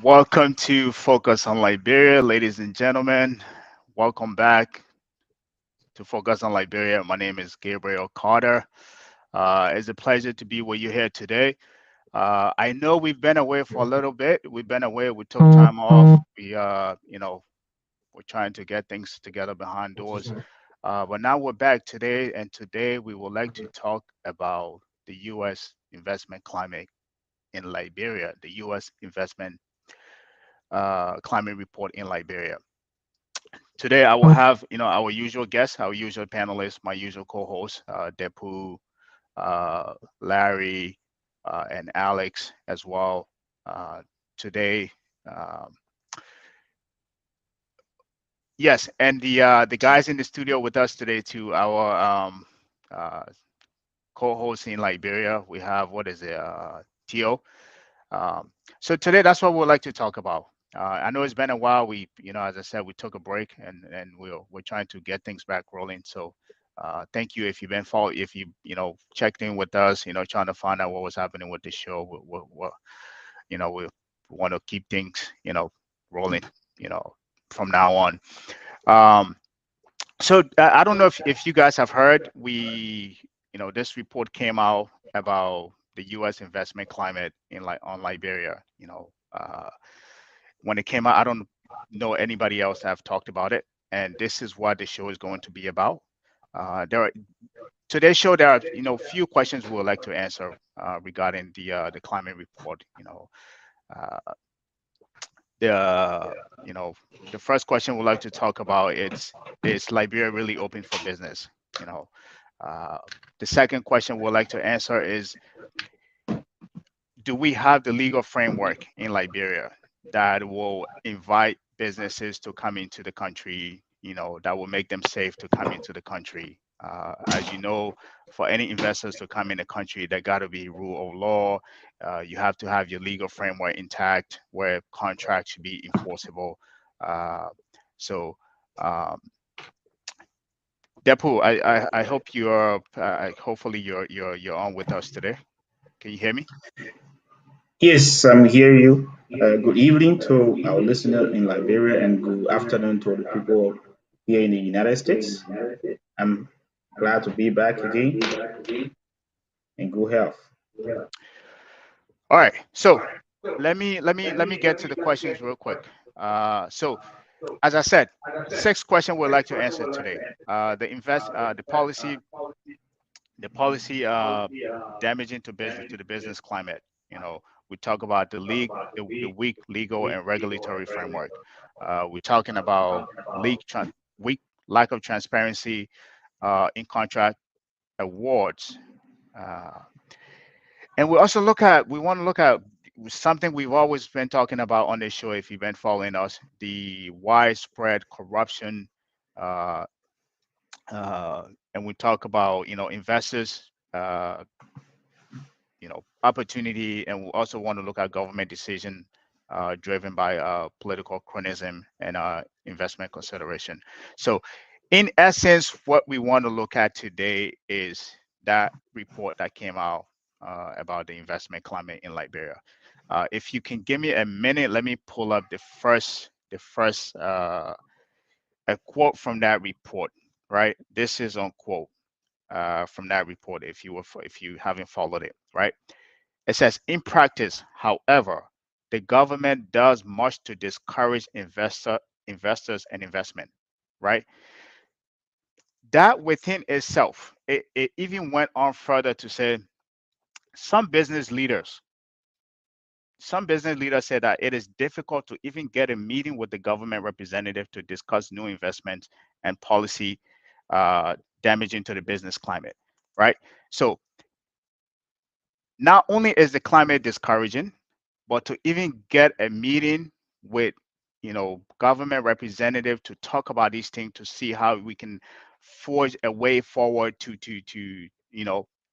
Welcome to Focus on Liberia, ladies and gentlemen. Welcome back to Focus on Liberia. My name is Gabriel Carter. It's a pleasure to be with you here today. I know we've been away for a little bit. We've been away. We took time off. We're trying to get things together behind doors. But now we're back today, and today we would like to talk about the U.S. investment climate in Liberia, the U.S. investment climate report in Liberia. Today, I will have our usual guests, our usual panelists, my usual co-hosts, Depu, Larry, and Alex as well. Today, um, yes, and the guys in the studio with us today too. Our uh, co-host in Liberia, we have what is it, Tio. Um, so today, that's what we'd like to talk about. I know it's been a while. As I said, we took a break and we're trying to get things back rolling. So thank you if you've been following, if you checked in with us, trying to find out what was happening with the show. We want to keep things, rolling, you know, from now on. Um, so I don't know if you guys have heard, this report came out about the U.S. investment climate in like on Liberia. When it came out, I don't know anybody else have talked about it, and this is what the show is going to be about. There are Today's show. There are few questions we would like to answer regarding the climate report. Uh, the you know the first question we'd like to talk about is Liberia really open for business? You know, uh, the second question we'd like to answer is, do we have the legal framework in Liberia that will invite businesses to come into the country, that will make them safe to come into the country? As you know, for any investors to come in the country, there got to be rule of law. You have to have your legal framework intact where contracts should be enforceable. Uh, so, um, Depu, I hope hopefully you're on with us today. Can you hear me? Yes, I'm hear you. Good evening to our listener in Liberia and good afternoon to the people here in the United States. I'm glad to be back again in good health. All right. So let me get to the questions real quick. So as I said, six question we'd like to answer today. The policy damaging to the business climate. We talk about the weak legal and regulatory framework. We're talking about weak lack of transparency in contract awards. Uh, and we want to look at something we've always been talking about on this show, if you've been following us, the widespread corruption. Uh, uh, and we talk about, investors, opportunity, and we also want to look at government decision driven by political cronyism and investment consideration. So, in essence, what we want to look at today is that report that came out about the investment climate in Liberia. If you can give me a minute, let me pull up the first a quote from that report. Right, this is on quote from that report. If you haven't followed it, right? It says, in practice, however, the government does much to discourage investors and investment, right? That within itself, it even went on further to say some business leaders, some business leaders said that it is difficult to even get a meeting with the government representative to discuss new investments and policy uh, damaging to the business climate, right? So not only is the climate discouraging, but to even get a meeting with government representative to talk about these things, to see how we can forge a way forward to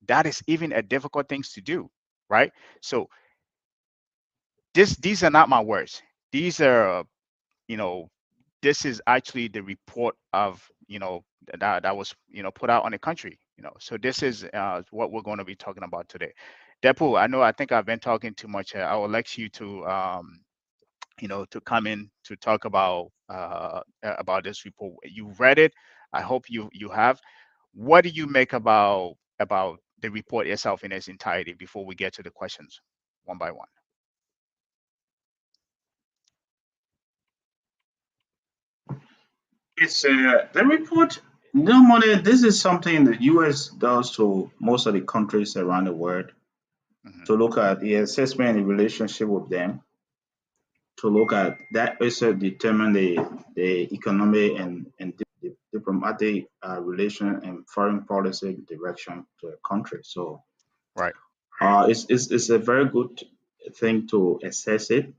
that is even a difficult things to do, right? So these are not my words. These are you know this is actually the report of that was put out on the country. So this is what we're going to be talking about today. Depu, I think I've been talking too much. I would like you to to come in to talk about this report. You read it. I hope you have. What do you make about the report itself in its entirety before we get to the questions one by one? It's the report. Normally, this is something the U.S. does to most of the countries around the world Hmm. to look at the assessment and the relationship with them, to look at that also determine the economic and diplomatic relation and foreign policy direction to a country. So Right. it's a very good thing to assess it.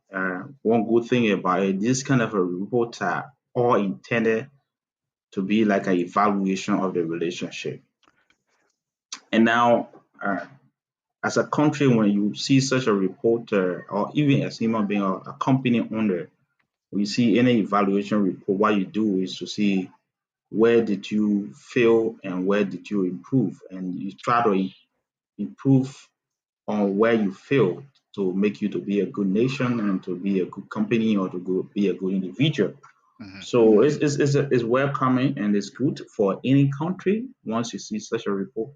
One good thing about it, this kind of a report are all intended to be like an evaluation of the relationship. And now, as a country, when you see such a report, or even as human being or a company owner, when you see any evaluation report, what you do is to see where did you fail and where did you improve, and you try to improve on where you failed to make you to be a good nation and to be a good company or to go, be a good individual. Hmm. So it's welcoming and it's good for any country once you see such a report.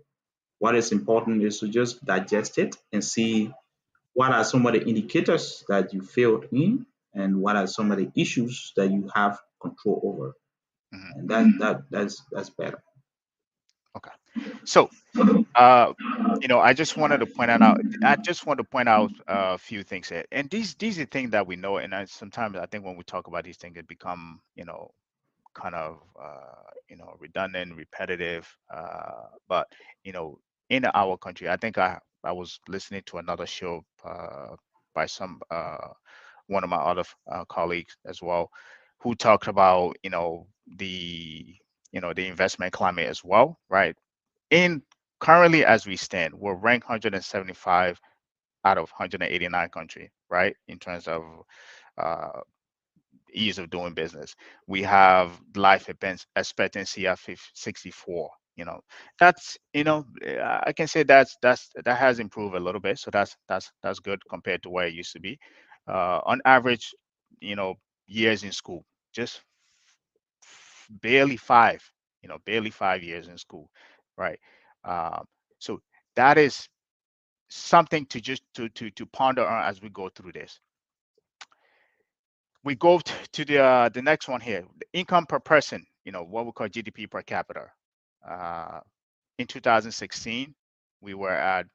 What is important is to just digest it and see what are some of the indicators that you failed in and what are some of the issues that you have control over. Hmm. And that's better. Okay. So, uh, I just wanted to point out. I just want to point out a few things here, and these are things that we know. And sometimes I think when we talk about these things, it become kind of redundant, repetitive. But in our country, I think I was listening to another show by some one of my other colleagues as well, who talked about the the investment climate as well, right? In Currently as we stand, we're ranked 175 out of 189 country, right? In terms of uh, ease of doing business. We have life expectancy at 64. That's I can say that has improved a little bit. So that's good compared to where it used to be. On average, you know, years in school, just barely five. Barely 5 years in school, right? Um, so that is something to just to ponder on as we go through this. We go to the next one here, the income per person, what we call GDP per capita. uh, in 2016 we were at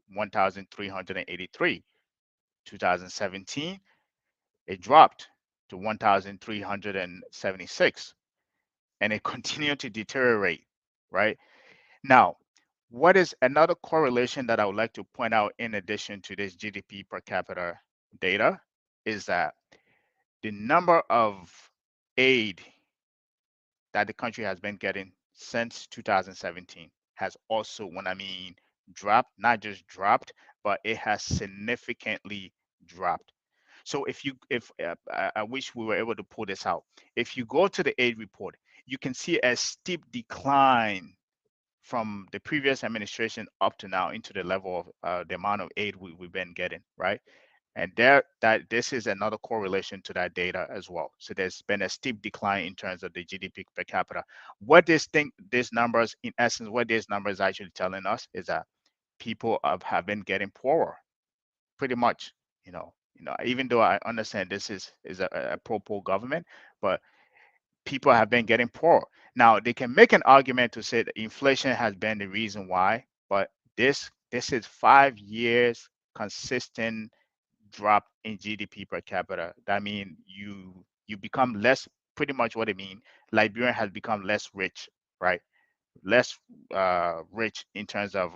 1383. 2017 it dropped to 1376, and it continued to deteriorate, right? Now, what is another correlation that I would like to point out in addition to this GDP per capita data is that the number of aid that the country has been getting since 2017 has also, when I mean dropped, not just dropped, but it has significantly dropped. So if I wish we were able to pull this out. If you go to the aid report, you can see a steep decline from the previous administration up to now into the level of the amount of aid we've been getting, right? And that this is another correlation to that data as well. So there's been a steep decline in terms of the GDP per capita. What these numbers, in essence, what these numbers actually telling us is that people have been getting poorer, pretty much. Even though I understand this is a pro-poor government, but people have been getting poorer. Now they can make an argument to say that inflation has been the reason why, but this is 5 years consistent drop in GDP per capita. That means you become less. Pretty much what it means. Liberia has become less rich, right? Less rich in terms of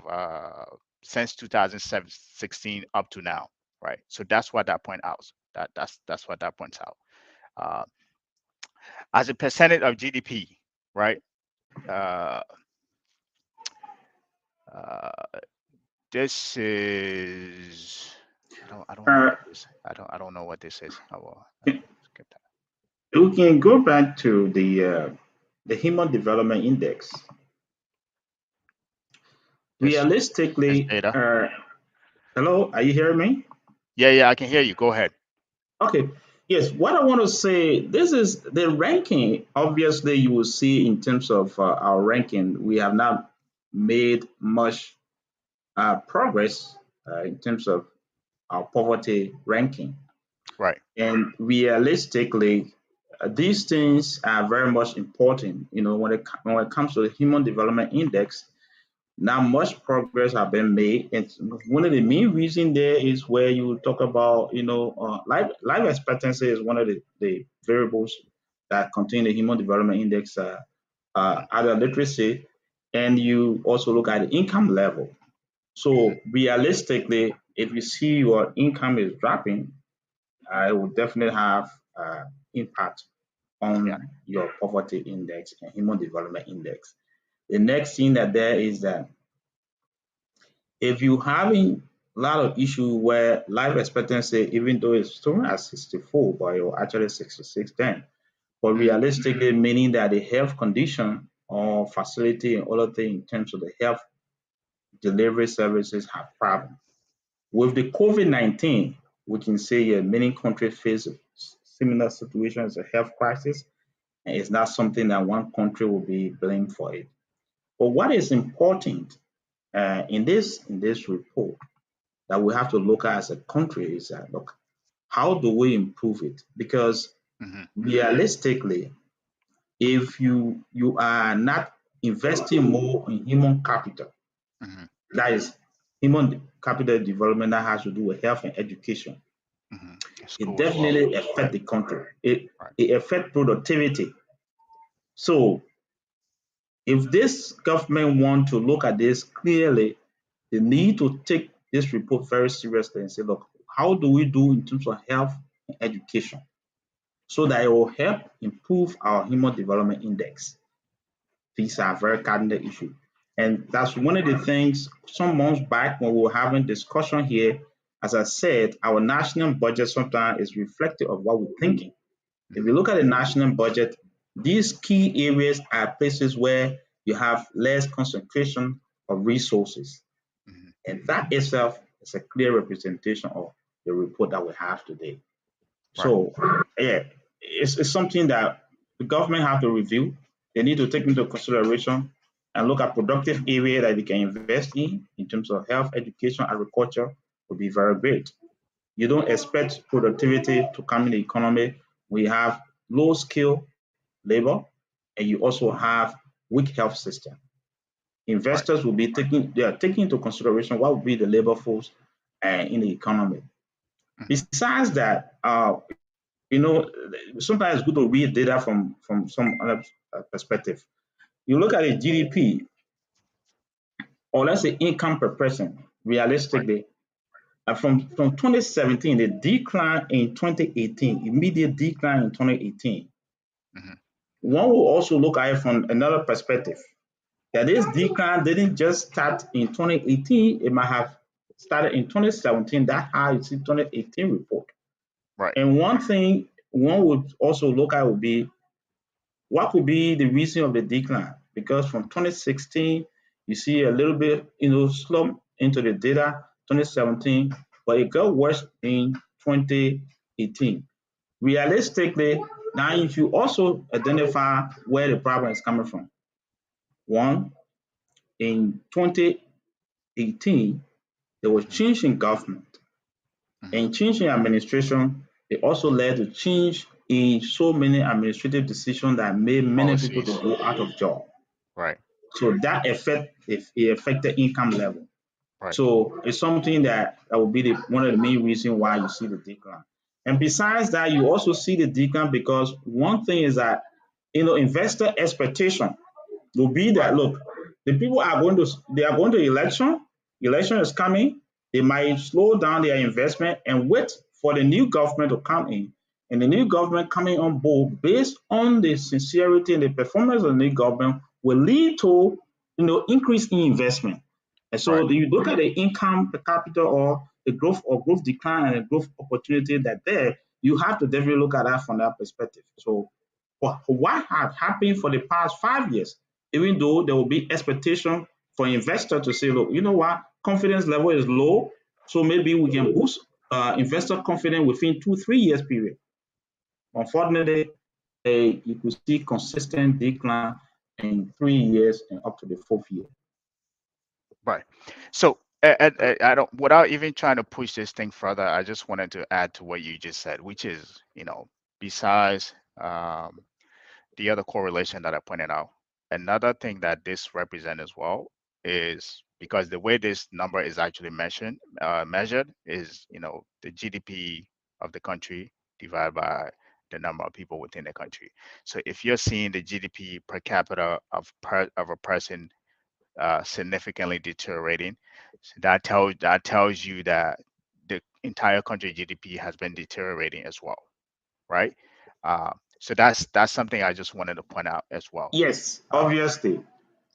since 2016 up to now, right? So that's what that point out. That's what that points out. Uh, as a percentage of GDP, right? Uh, uh, this is I don't know Uh, what this I don't know what this is. I will skip that. we can go back to the Human Development Index. This this Realistically, data. hello, are you hearing me? Yeah, I can hear you. Go ahead. Okay. Yes, what I want to say, this is the ranking. Obviously, you will see in terms of our ranking, we have not made much progress in terms of our poverty ranking. Right. And realistically, these things are very much important. When it comes to the Human Development Index, not much progress have been made. And one of the main reason there is where you talk about, life expectancy is one of the variables that contain the Human Development Index, other literacy, and you also look at the income level. Hmm. So realistically, if you see your income is dropping, it will definitely have impact Yeah. on your poverty index and human development index. The next thing that there is that if you having a lot of issue where life expectancy, even though it's still at 64, but you're actually 66 then, but Hmm. realistically meaning that the health condition or facility and other things in terms of the health delivery services have problem. With the COVID-19, we can say many countries face similar situations, a health crisis, and it's not something that one country will be blamed for it. But what is important in this report that we have to look at as a country is that look, how do we improve it? Because Hmm. realistically, if you are not investing more in human capital, Hmm. that is human capital development that has to do with health and education, Hmm. it Schools. definitely affect the country. It Right. it affect productivity. So if this government want to look at this clearly, they need to take this report very seriously and say, look, how do we do in terms of health and education so that it will help improve our human development index? These are very cardinal issues. And that's one of the things some months back when we were having discussion here, as I said, our national budget sometimes is reflective of what we're thinking. If you Hmm. look at the national budget, these key areas are places where you have less concentration of resources. Hmm. And that itself is a clear representation of the report that we have today. Right. So, yeah, it's something that the government have to review. They need to take into consideration and look at productive area that they can invest in terms of health, education, agriculture would be very great. You don't expect productivity to come in the economy. We have low skill labor, and you also have weak health system. Right. Investors will be taking into consideration what will be the labor force in the economy. Hmm. Besides that, sometimes it's good to read data from some other perspective. You look at the GDP, or let's say income per person, Right. realistically, from 2017, the decline in 2018, immediate decline in 2018. Hmm. One will also look at it from another perspective. That this decline didn't just start in 2018, it might have started in 2017. That's how you see 2018 report. Right. And one thing one would also look at would be what could be the reason of the decline? Because from 2016, you see a little bit, slump into the data, 2017, but it got worse in 2018. Realistically, now if you also identify where the problem is coming from, one, in 2018, there was Hmm. change in government Hmm. and change in administration. It also led to change in so many administrative decisions that made many people to Policies. go out of job. Right. So that it affected income level. Right. So it's something that will be one of the main reasons why you see the decline. And besides that, you also see the decline because one thing is that investor expectation will be Right. that look, the people are going to election. Election is coming. They might slow down their investment and wait for the new government to come in. And the new government coming on board based on the sincerity and the performance of the new government will lead to increase in investment. And Right. so you look at the income per capita or the growth or growth decline and the growth opportunity that there, you have to definitely look at that from that perspective. So what had happened for the past 5 years, even though there will be expectation for investor to say, look, you know what, confidence level is low, so maybe we can boost investor confidence within 2-3 years period. Unfortunately, you could see consistent decline in 3 years and up to the fourth year. Right. So I don't, without even trying to push this thing further, I just wanted to add to what you just said, which is, besides the other correlation that I pointed out, another thing that this represents as well is because the way this number is actually measured is, the GDP of the country divided by the number of people within the country. So if you're seeing the GDP per capita of a person significantly deteriorating, so that tells you that the entire country GDP has been deteriorating as well, right? Uh, so that's something I just wanted to point out as well. Yes, Uh, obviously.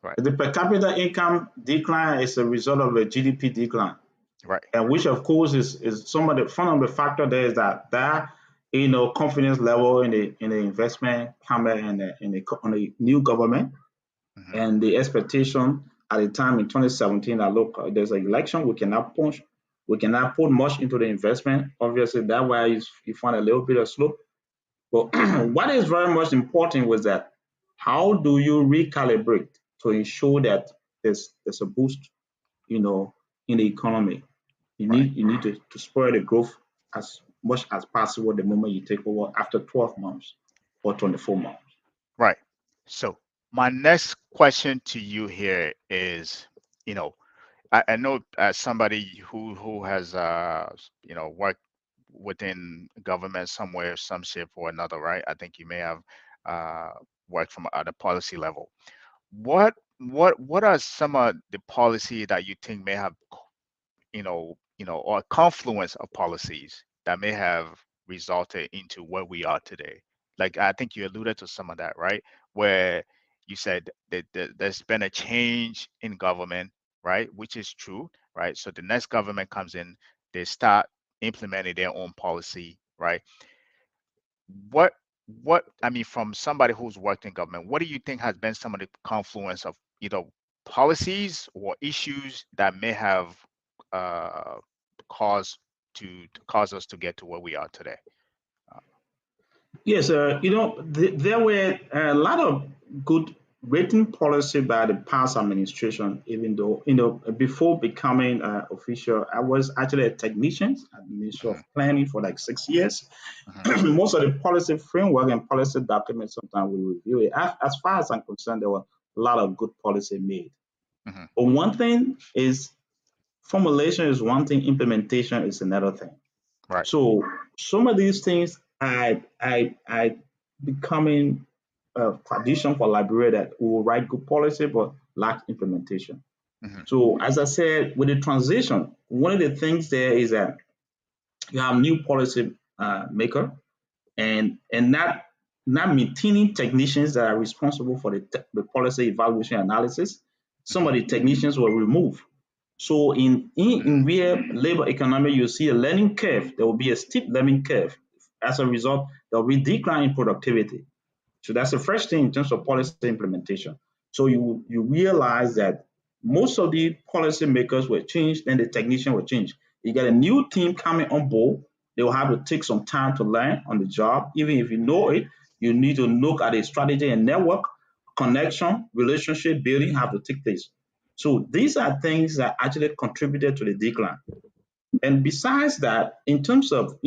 right, The per capita income decline is a result of a GDP decline. right, And which of course is some of the fundamental factor there is that confidence level in the investment climate and on the new government hmm and the expectation at the time in 2017 that look there's an election we cannot put much into the investment. Obviously that why you find a little bit of slope. But what is very much important was that how do you recalibrate to ensure that there's a boost, you know, in the economy. You right, need you need to spur the growth as much as possible the moment you take over after 12 months or 24 months. right. So my next question to you here is, you know, I know as somebody who has worked within government somewhere, some shape or another, right? I think you may have uh, worked from at a policy level. What are some of the policy that you think may have or a confluence of policies that may have resulted into where we are today? Like I think you alluded to some of that, right? Where you said that there's been a change in government, right? Which is true, right? So the next government comes in, they start implementing their own policy, right? what what I mean, from somebody who's worked in government, what do you think has been some of the confluence of either policies or issues that may have uh, caused to cause us to get to where we are today? Uh, Yes, there were a lot of good written policy by the past administration, even though, before becoming official, I was actually a technician at the Ministry of mhm, Planning for like 6 years. mhm, Most of the policy framework and policy documents, sometimes we review it. As far as I'm concerned, there were a lot of good policy made. mhm, But one thing is formulation is one thing, implementation is another thing. right. So some of these things I becoming a tradition for Liberia that we will write good policy but lack implementation. Mhm, So as I said, with the transition, one of the things there is that you have new policy maker and not maintaining technicians that are responsible for the policy evaluation analysis. Some mhm, of the technicians were removed. So in mm, real labor economy, you see a learning curve. There will be a steep learning curve. As a result, there will be decline in productivity. So that's the first thing in terms of policy implementation. So you realize that most of the policy makers were changed, then the technician will change. You get a new team coming on board. They will have to take some time to learn on the job. Even if you know it, you need to look at a strategy and network connection, relationship building have to take place. So these are things that actually contributed to the decline. And besides that, in terms of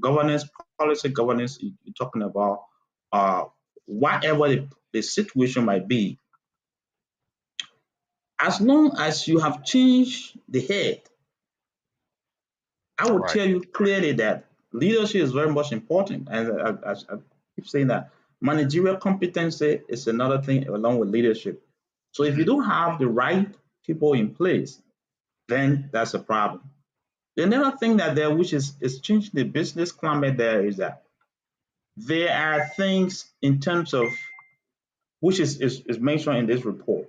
governance, policy governance, you're talking about uh, whatever the situation might be, as long as you have changed the head, I would right. tell you clearly that leadership is very much important. And I keep saying that managerial competency is another thing along with leadership. So if you Mhm, don't have the right people in place, then that's a problem. The another thing that there which is changing the business climate there is that there are things in terms of which is mentioned in this report.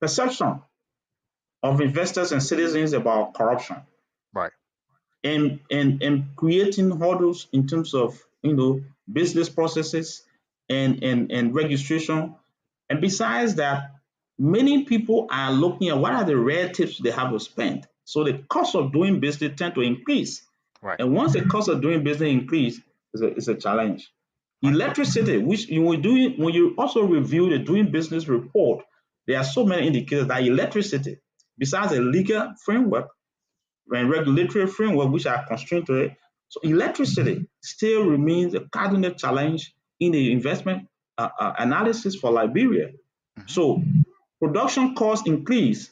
Perception of investors and citizens about corruption right. and creating hurdles in terms of business processes and registration. And besides that, many people are looking at what are the rare tips they have to spend. So the cost of doing business tend to increase. Right. And once the cost of doing business increase, it's a challenge. Right. Electricity, which you will do when you also review the doing business report, there are so many indicators that electricity, besides a legal framework and regulatory framework which are constrained to it, so electricity still remains a cardinal challenge in the investment analysis for Liberia. Hmm. So production cost increase,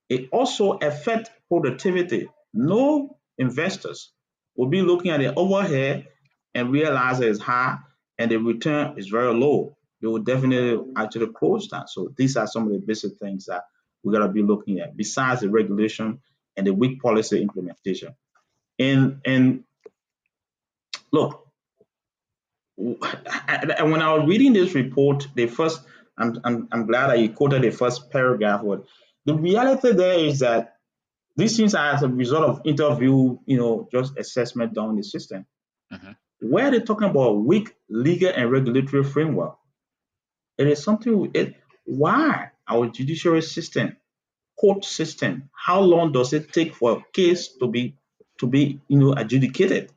it also affects productivity. No investors will be looking at the overhead and realize it's high and the return is very low. They will definitely actually close down. So these are some of the basic things that we gotta be looking at besides the regulation and the weak policy implementation. And look, and when I was reading this report, the first I'm glad that you quoted the first paragraph. What the reality there is that these things are as a result of interview, just assessment done in the system. Hmm. Where they're talking about weak legal and regulatory framework, it is something. Why our judiciary system, court system, how long does it take for a case to be adjudicated?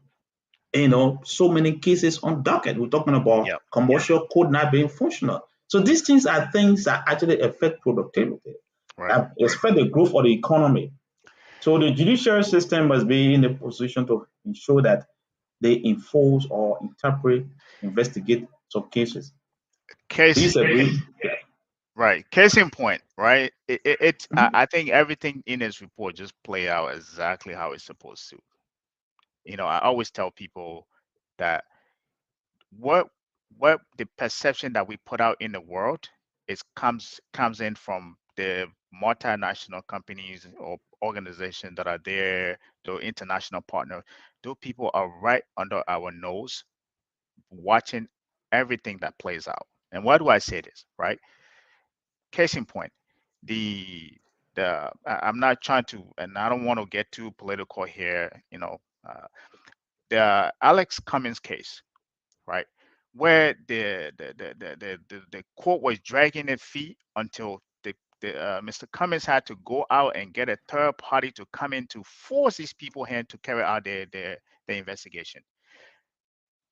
So many cases on docket. We're talking about Yep. commercial code not being functional. So these things are things that actually affect productivity, Right. that affect the growth of the economy. So the judicial system must be in a position to ensure that they enforce or interpret, investigate some cases. Do you Case. agree? Right. Case in point. Right. It's. I think everything in his report just play out exactly how it's supposed to. I always tell people that what what the perception that we put out in the world is comes in from the multinational companies or organizations that are there, the international partner. Those people are right under our nose watching everything that plays out. And why do I say this? Right? Case in point, the I'm not trying to, and I don't want to get too political here. The Alex Cummings case, right? Where the court was dragging their feet until Mr. Cummins had to go out and get a third party to come in to force these people hand to carry out their investigation.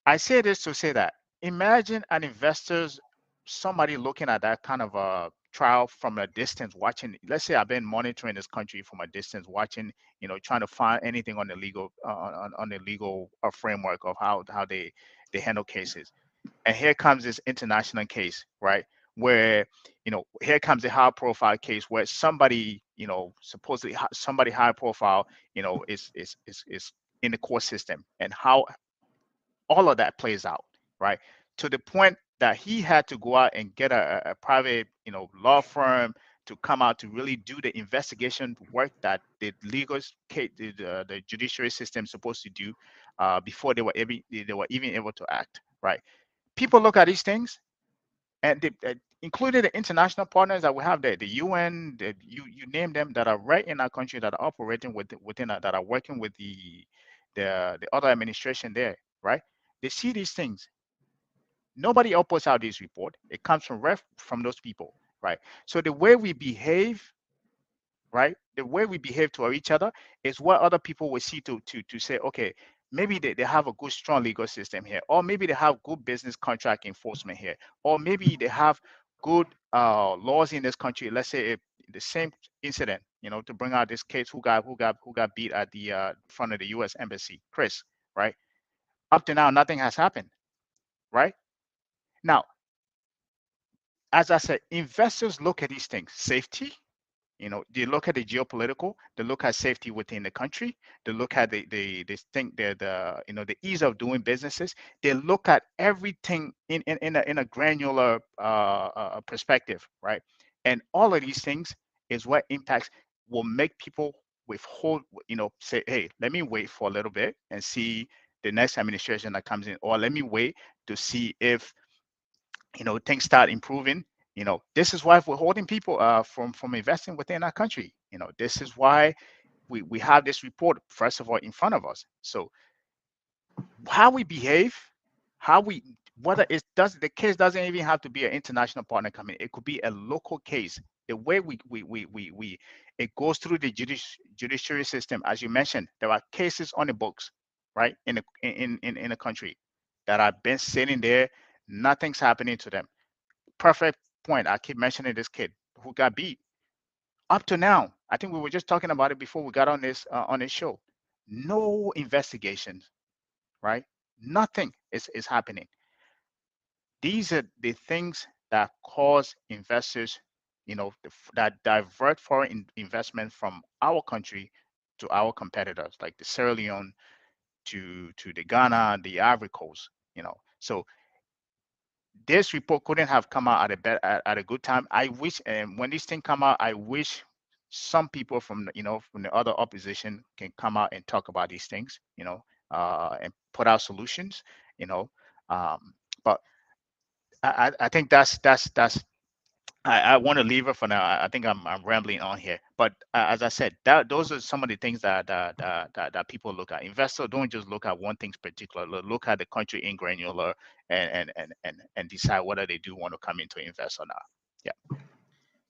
I say this to say that imagine an investor's somebody looking at that kind of a trial from a distance, watching. Let's say I've been monitoring this country from a distance, watching, trying to find anything on the legal on the legal framework of how they handle cases. And here comes this international case, right? Where, here comes a high profile case where somebody, supposedly somebody high profile, is in the court system, and how all of that plays out, right? To the point that he had to go out and get a private, law firm to come out to really do the investigation work that the the judiciary system is supposed to do before they were even able to act, right? People look at these things, and including the international partners that we have there, the UN, you name them, that are right in our country, that are operating that are working with the other administration there, right? They see these things. Nobody else puts out this report. It comes from those people, right? So the way we behave, right? The way we behave to each other is what other people will see to say, okay, maybe they have a good strong legal system here, or maybe they have good business contract enforcement here, or maybe they have good laws in this country. Let's say if the same incident, to bring out this case, who got beat at the front of the U.S. embassy, Chris, right? Up to now, nothing has happened, right? Now, as I said, investors look at these things: safety. They look at the geopolitical, they look at safety within the country, they look at the ease of doing businesses. They look at everything in a granular perspective, right? And all of these things is what impacts will make people withhold, say, hey, let me wait for a little bit and see the next administration that comes in, or let me wait to see if things start improving. This is why we're holding people from investing within our country. This is why we have this report, first of all, in front of us. So how we behave, how we whether it does the case doesn't even have to be an international partner coming. It could be a local case. The way it goes through the judiciary system, as you mentioned, there are cases on the books, right, in the country that have been sitting there, nothing's happening to them. Perfect point. I keep mentioning this kid who got beat. Up to now, I think we were just talking about it before we got on this show. No investigations, right? Nothing is happening. These are the things that cause investors, that divert foreign investment from our country to our competitors, like the Sierra Leone to the Ghana, the Ivory Coast. So this report couldn't have come out at a good time. I wish, and when this thing come out, I wish some people from from the other opposition can come out and talk about these things, and put out solutions, you know. But I think that's I want to leave it for now. I think I'm rambling on here, but as I said, those are some of the things that people look at. Investors don't just look at one thing particular. Look at the country in granular, and decide whether they do want to come into invest or not. Yeah.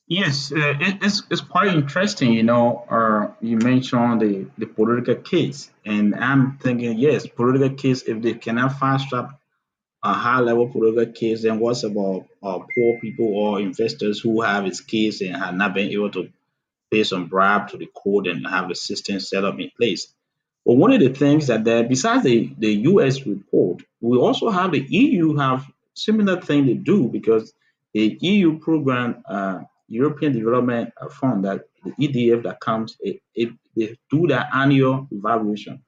Yes, it's quite interesting. You mentioned the political case, and I'm thinking, yes, political case. If they cannot fast track a high level political case, then what's about poor people or investors who have its case and have not been able to pay some bribe to the court and have a system set up in place? But one of the things that besides the US report, we also have the EU have similar thing to do, because the EU program, European Development Fund, that the EDF that comes, they do their annual evaluation.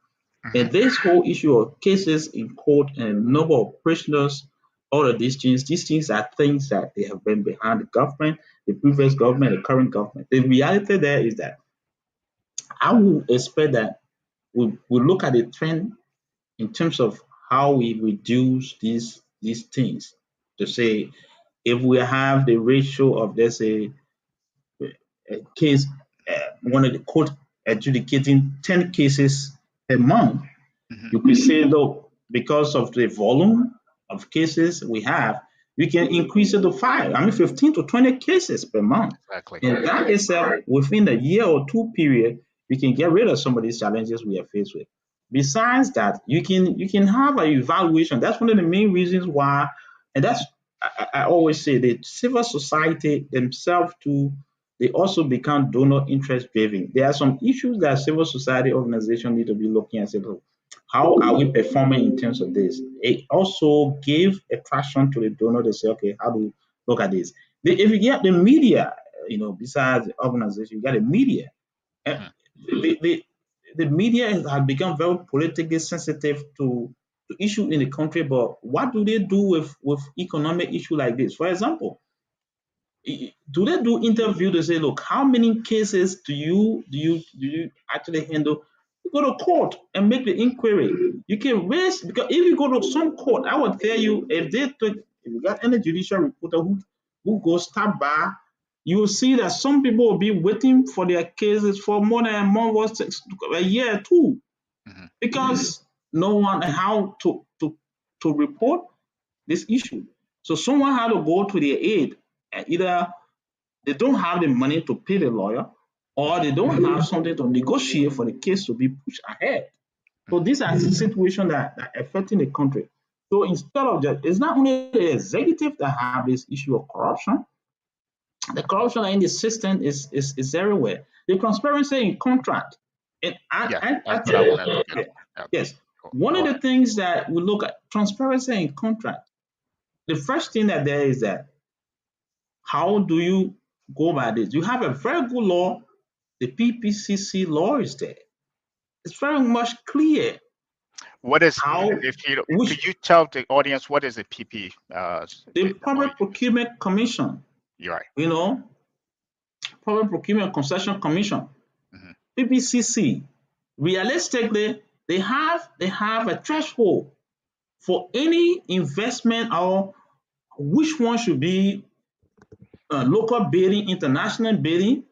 Hmm. And this whole issue of cases in court and number of prisoners, all of these things are things that they have been behind the government, the previous government, the current government. The reality there is that I would expect that we look at the trend in terms of how we reduce these things. To say, if we have the ratio of, let's say, a case, one of the court adjudicating 10 cases a month, Hmm. you could say, though, because of the volume of cases we have, we can increase it to 15 to 20 cases per month. Exactly. And that itself, within a year or two period, we can get rid of some of these challenges we are faced with. Besides that, you can have an evaluation. That's one of the main reasons why, and that's I always say the civil society themselves too, they also become donor interest driven. There are some issues that civil society organizations need to be looking at. Say, look, how are we performing in terms of this? It also gave a traction to the donor to say, okay, how do we look at this? If you get the media, besides the organization, you got the media. And Hmm. the media has become very politically sensitive to issue in the country, but what do they do with economic issue like this? For example, do they do interview to say, look, how many cases do you actually handle? You go to court and make the inquiry. You can raise, because if you go to some court, I will tell you, if you got any judicial reporter who goes stop by, you will see that some people will be waiting for their cases for more than a month or a year or two, Hmm. because no one how to report this issue. So someone had to go to their aid, and either they don't have the money to pay the lawyer, or Hmm. they don't have something to negotiate for the case to be pushed ahead. So Hmm. these are situations that are affecting the country. So instead of just, it's not only the executive that have this issue of corruption. The corruption in the system is everywhere. The transparency in contract. And Yeah, I that's what I tell wanted to get you, on. Yeah. yes, Go, one go of ahead. the things that we look at transparency in contract. The first thing that there is that, how do you go by this? You have a very good law. The PPCC law is there. It's very much clear What is, how, if you which could you tell the audience what is the PP, the the law Public you use? Procurement Commission, You're right. you know, Public Procurement Concession Commission, Hmm. PPCC, realistically, they have a threshold for any investment, or which one should be local bidding, international bidding,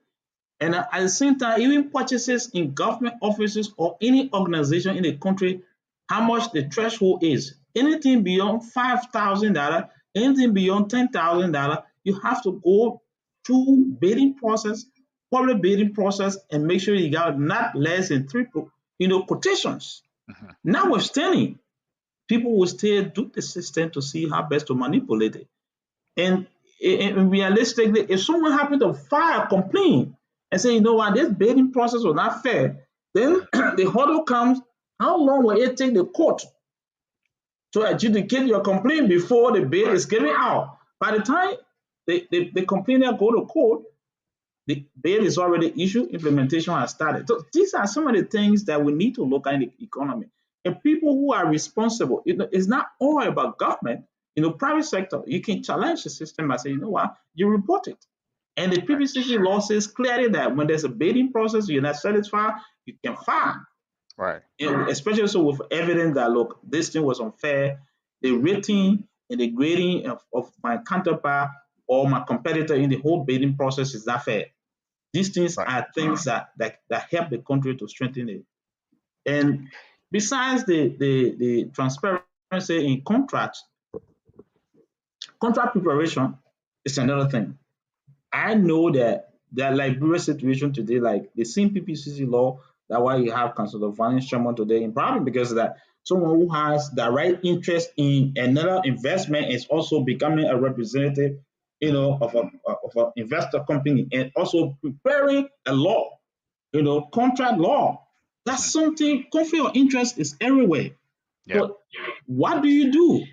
and at the same time, even purchases in government offices or any organization in the country, how much the threshold is. Anything beyond $5,000, anything beyond $10,000, you have to go two bidding process, public bidding process, and make sure you got not less than three, quotations. Mhm. Notwithstanding, people will still do the system to see how best to manipulate it. And, realistically, if someone happened to file a complaint and say, you know what, this bidding process was not fair, then Mhm. the hurdle comes, how long will it take the court to adjudicate your complaint before the bid Right. is given out? By the time the complainant go to court, the bid is already issued, implementation has started. So these are some of the things that we need to look at in the economy. And people who are responsible, it's not all about government. Private sector, you can challenge the system by saying, you know what, you report it. And the Right. PPCC law says clearly that when there's a bidding process, you're not satisfied, you can file. Right. Especially so with evidence that, look, this thing was unfair, the Mhm. rating and the grading of my counterpart or my competitor in the whole bidding process is not fair. These things Right. are things that help the country to strengthen it. And besides the transparency in contract preparation is another thing. I know that the Liberia situation today, like the same PPCC law, that why you have Council of Finance chairman today in problem, because that someone who has the right interest in another investment is also becoming a representative, Mhm. of an investor company, and also preparing a law, contract law. That's Mhm. something, conflict of interest is everywhere. Yep. So what do you do?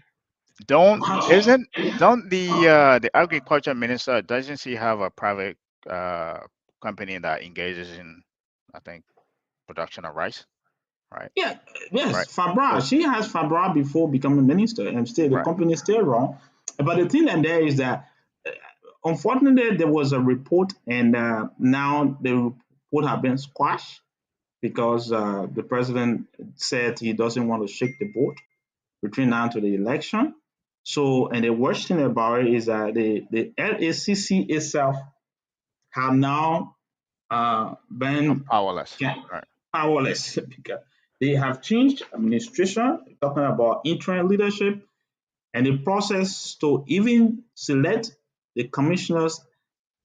Don't How- isn't don't the agriculture minister doesn't she have a private uh company that engages in, I think, production of rice, right? Yeah, yes, Right. Fabra. She has Fabra before becoming minister, and still the Right. company is still wrong. But the thing that there is that, unfortunately, there was a report, and now the report has been squashed because the president said he doesn't want to shake the boat between now to the election. So, and the worst thing about it is that the LACC itself have now Become been powerless. Right. powerless because they have changed administration, talking about interim leadership, and the process to even select the commissioners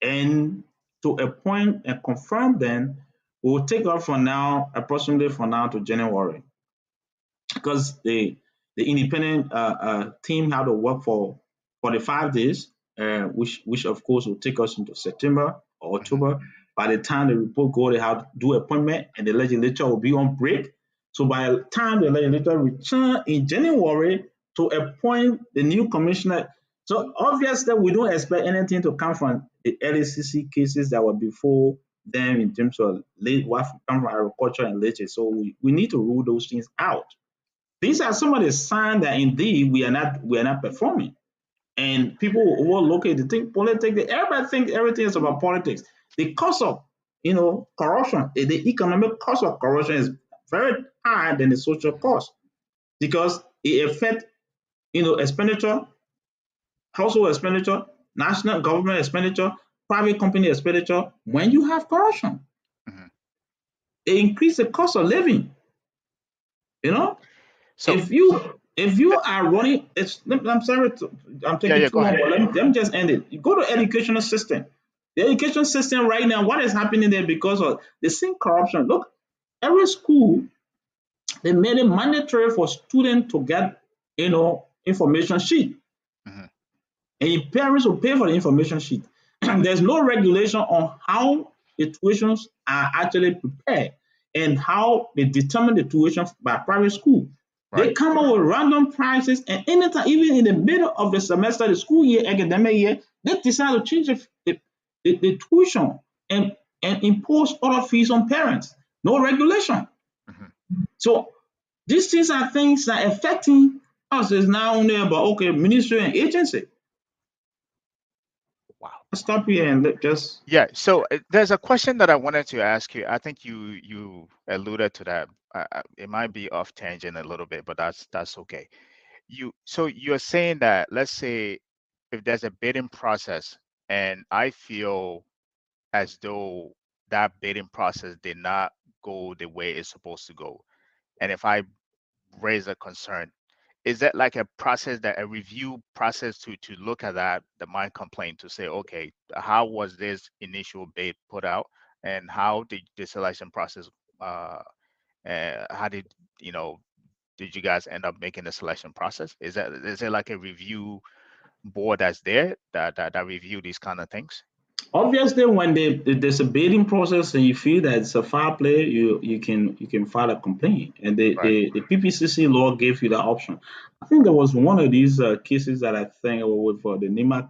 and to appoint and confirm them will take off from now, approximately from now to January, because the independent team had to work for 45 days, which of course will take us into September or Mhm. October. By the time the report go, they have to do appointment, and the legislature will be on break. So by the time the legislature return in January to appoint the new commissioner, so obviously we don't expect anything to come from the LACC cases that were before them in terms of what come from agriculture and literature. So we need to rule those things out. These are some of the signs that indeed we are not performing. And people who are looking to think politics, everybody thinks everything is about politics. The cost of corruption, the economic cost of corruption is very higher than the social cost, because it affects expenditure, household expenditure, national government expenditure, private company expenditure. When you have corruption, Mhm. it increases the cost of living. You know, So if you are running, I'm sorry, I'm yeah, taking yeah, too go long, ahead. but let me just end it. You go to educational system. The education system right now, what is happening there because of the same corruption? Look, every school, they made it mandatory for students to get information sheet, Mhm. and your parents will pay for the information sheet. There's no regulation on how the tuitions are actually prepared and how they determine the tuition by private school. They Right. come up with random prices, and anytime, even in the middle of the semester, the school year, academic year, they decide to change the tuition and impose other fees on parents. No regulation. Mhm. So these things are things that are affecting us. It's not only about, okay, ministry and agency. Wow. Stop here and just. Yeah. So there's a question that I wanted to ask you. I think you alluded to that. It might be off tangent a little bit, but that's okay. You're saying that, let's say, if there's a bidding process and I feel as though that bidding process did not go the way it's supposed to go, and if I raise a concern, is that like a process, that a review process to look at that the mine complaint to say, okay, how was this initial bid put out, and how did the selection process, uh, how did, you know, did you guys end up making the selection process? Is there like a review board that's there that review these kind of things? Obviously, when there's a bidding process and you feel that it's a foul play, you can file a complaint, and Right. the PPCC law gave you that option. I think there was one of these cases that I think with the Nima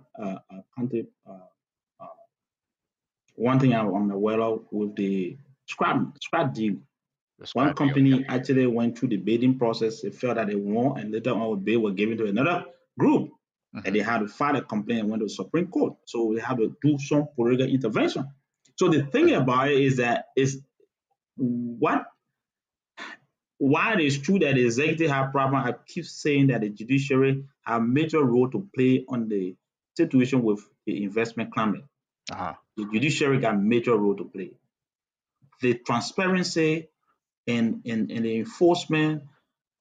County. Uh, One thing I'm aware of with the scrap deal, one Describe deal. Yep. company actually went through the bidding process. They felt that they won, and later on, bid were given to another group, and Hmm. they had to file a complaint and went to the Supreme Court. So they had to do some political intervention. So the thing Hmm. about it is that is what while it's true that the executive have problem, I keep saying that the judiciary have major role to play on the situation with the investment climate. Uh-huh. The judiciary got major role to play. The transparency and the enforcement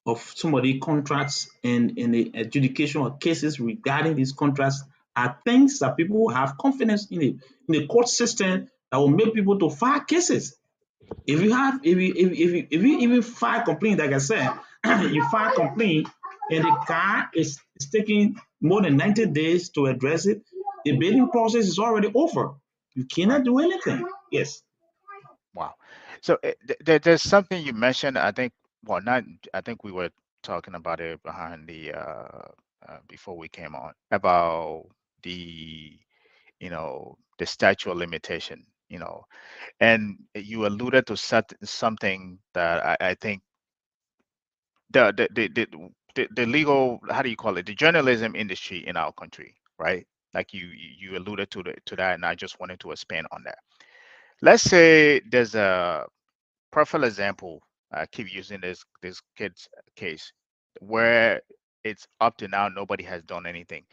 of some of the contracts and in the adjudication of cases regarding these contracts are things that people will have confidence in the court system that will make people to file cases. If you even file complaint, like I said, you file complaint and the car is taking more than 90 days to address it, the bidding process is already over. You Right. cannot do anything. Yes. Wow. So there's something you mentioned. I think, well, not. I think we were talking about it behind the before we came on about the, you know, the statute of limitation. You know, and you alluded to something that I think the legal, how do you call it, the journalism industry in our country, right? Like you alluded to that, and I just wanted to expand on that. Let's say there's a perfect example. I keep using this kid's case where it's up to now nobody has done anything.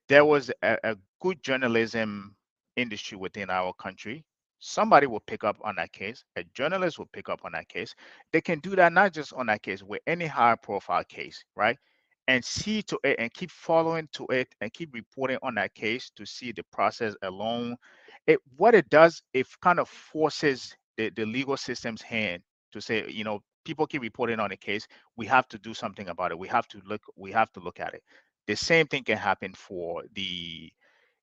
There was a good journalism industry within our country. Somebody will pick up on that case. A journalist will pick up on that case. They can do that not just on that case, with any high profile case, right? And see to it and keep following to it and keep reporting on that case to see the process alone. What it does, it kind of forces the legal system's hand to say, you know, people keep reporting on a case, we have to do something about it. We have to look at it. The same thing can happen for the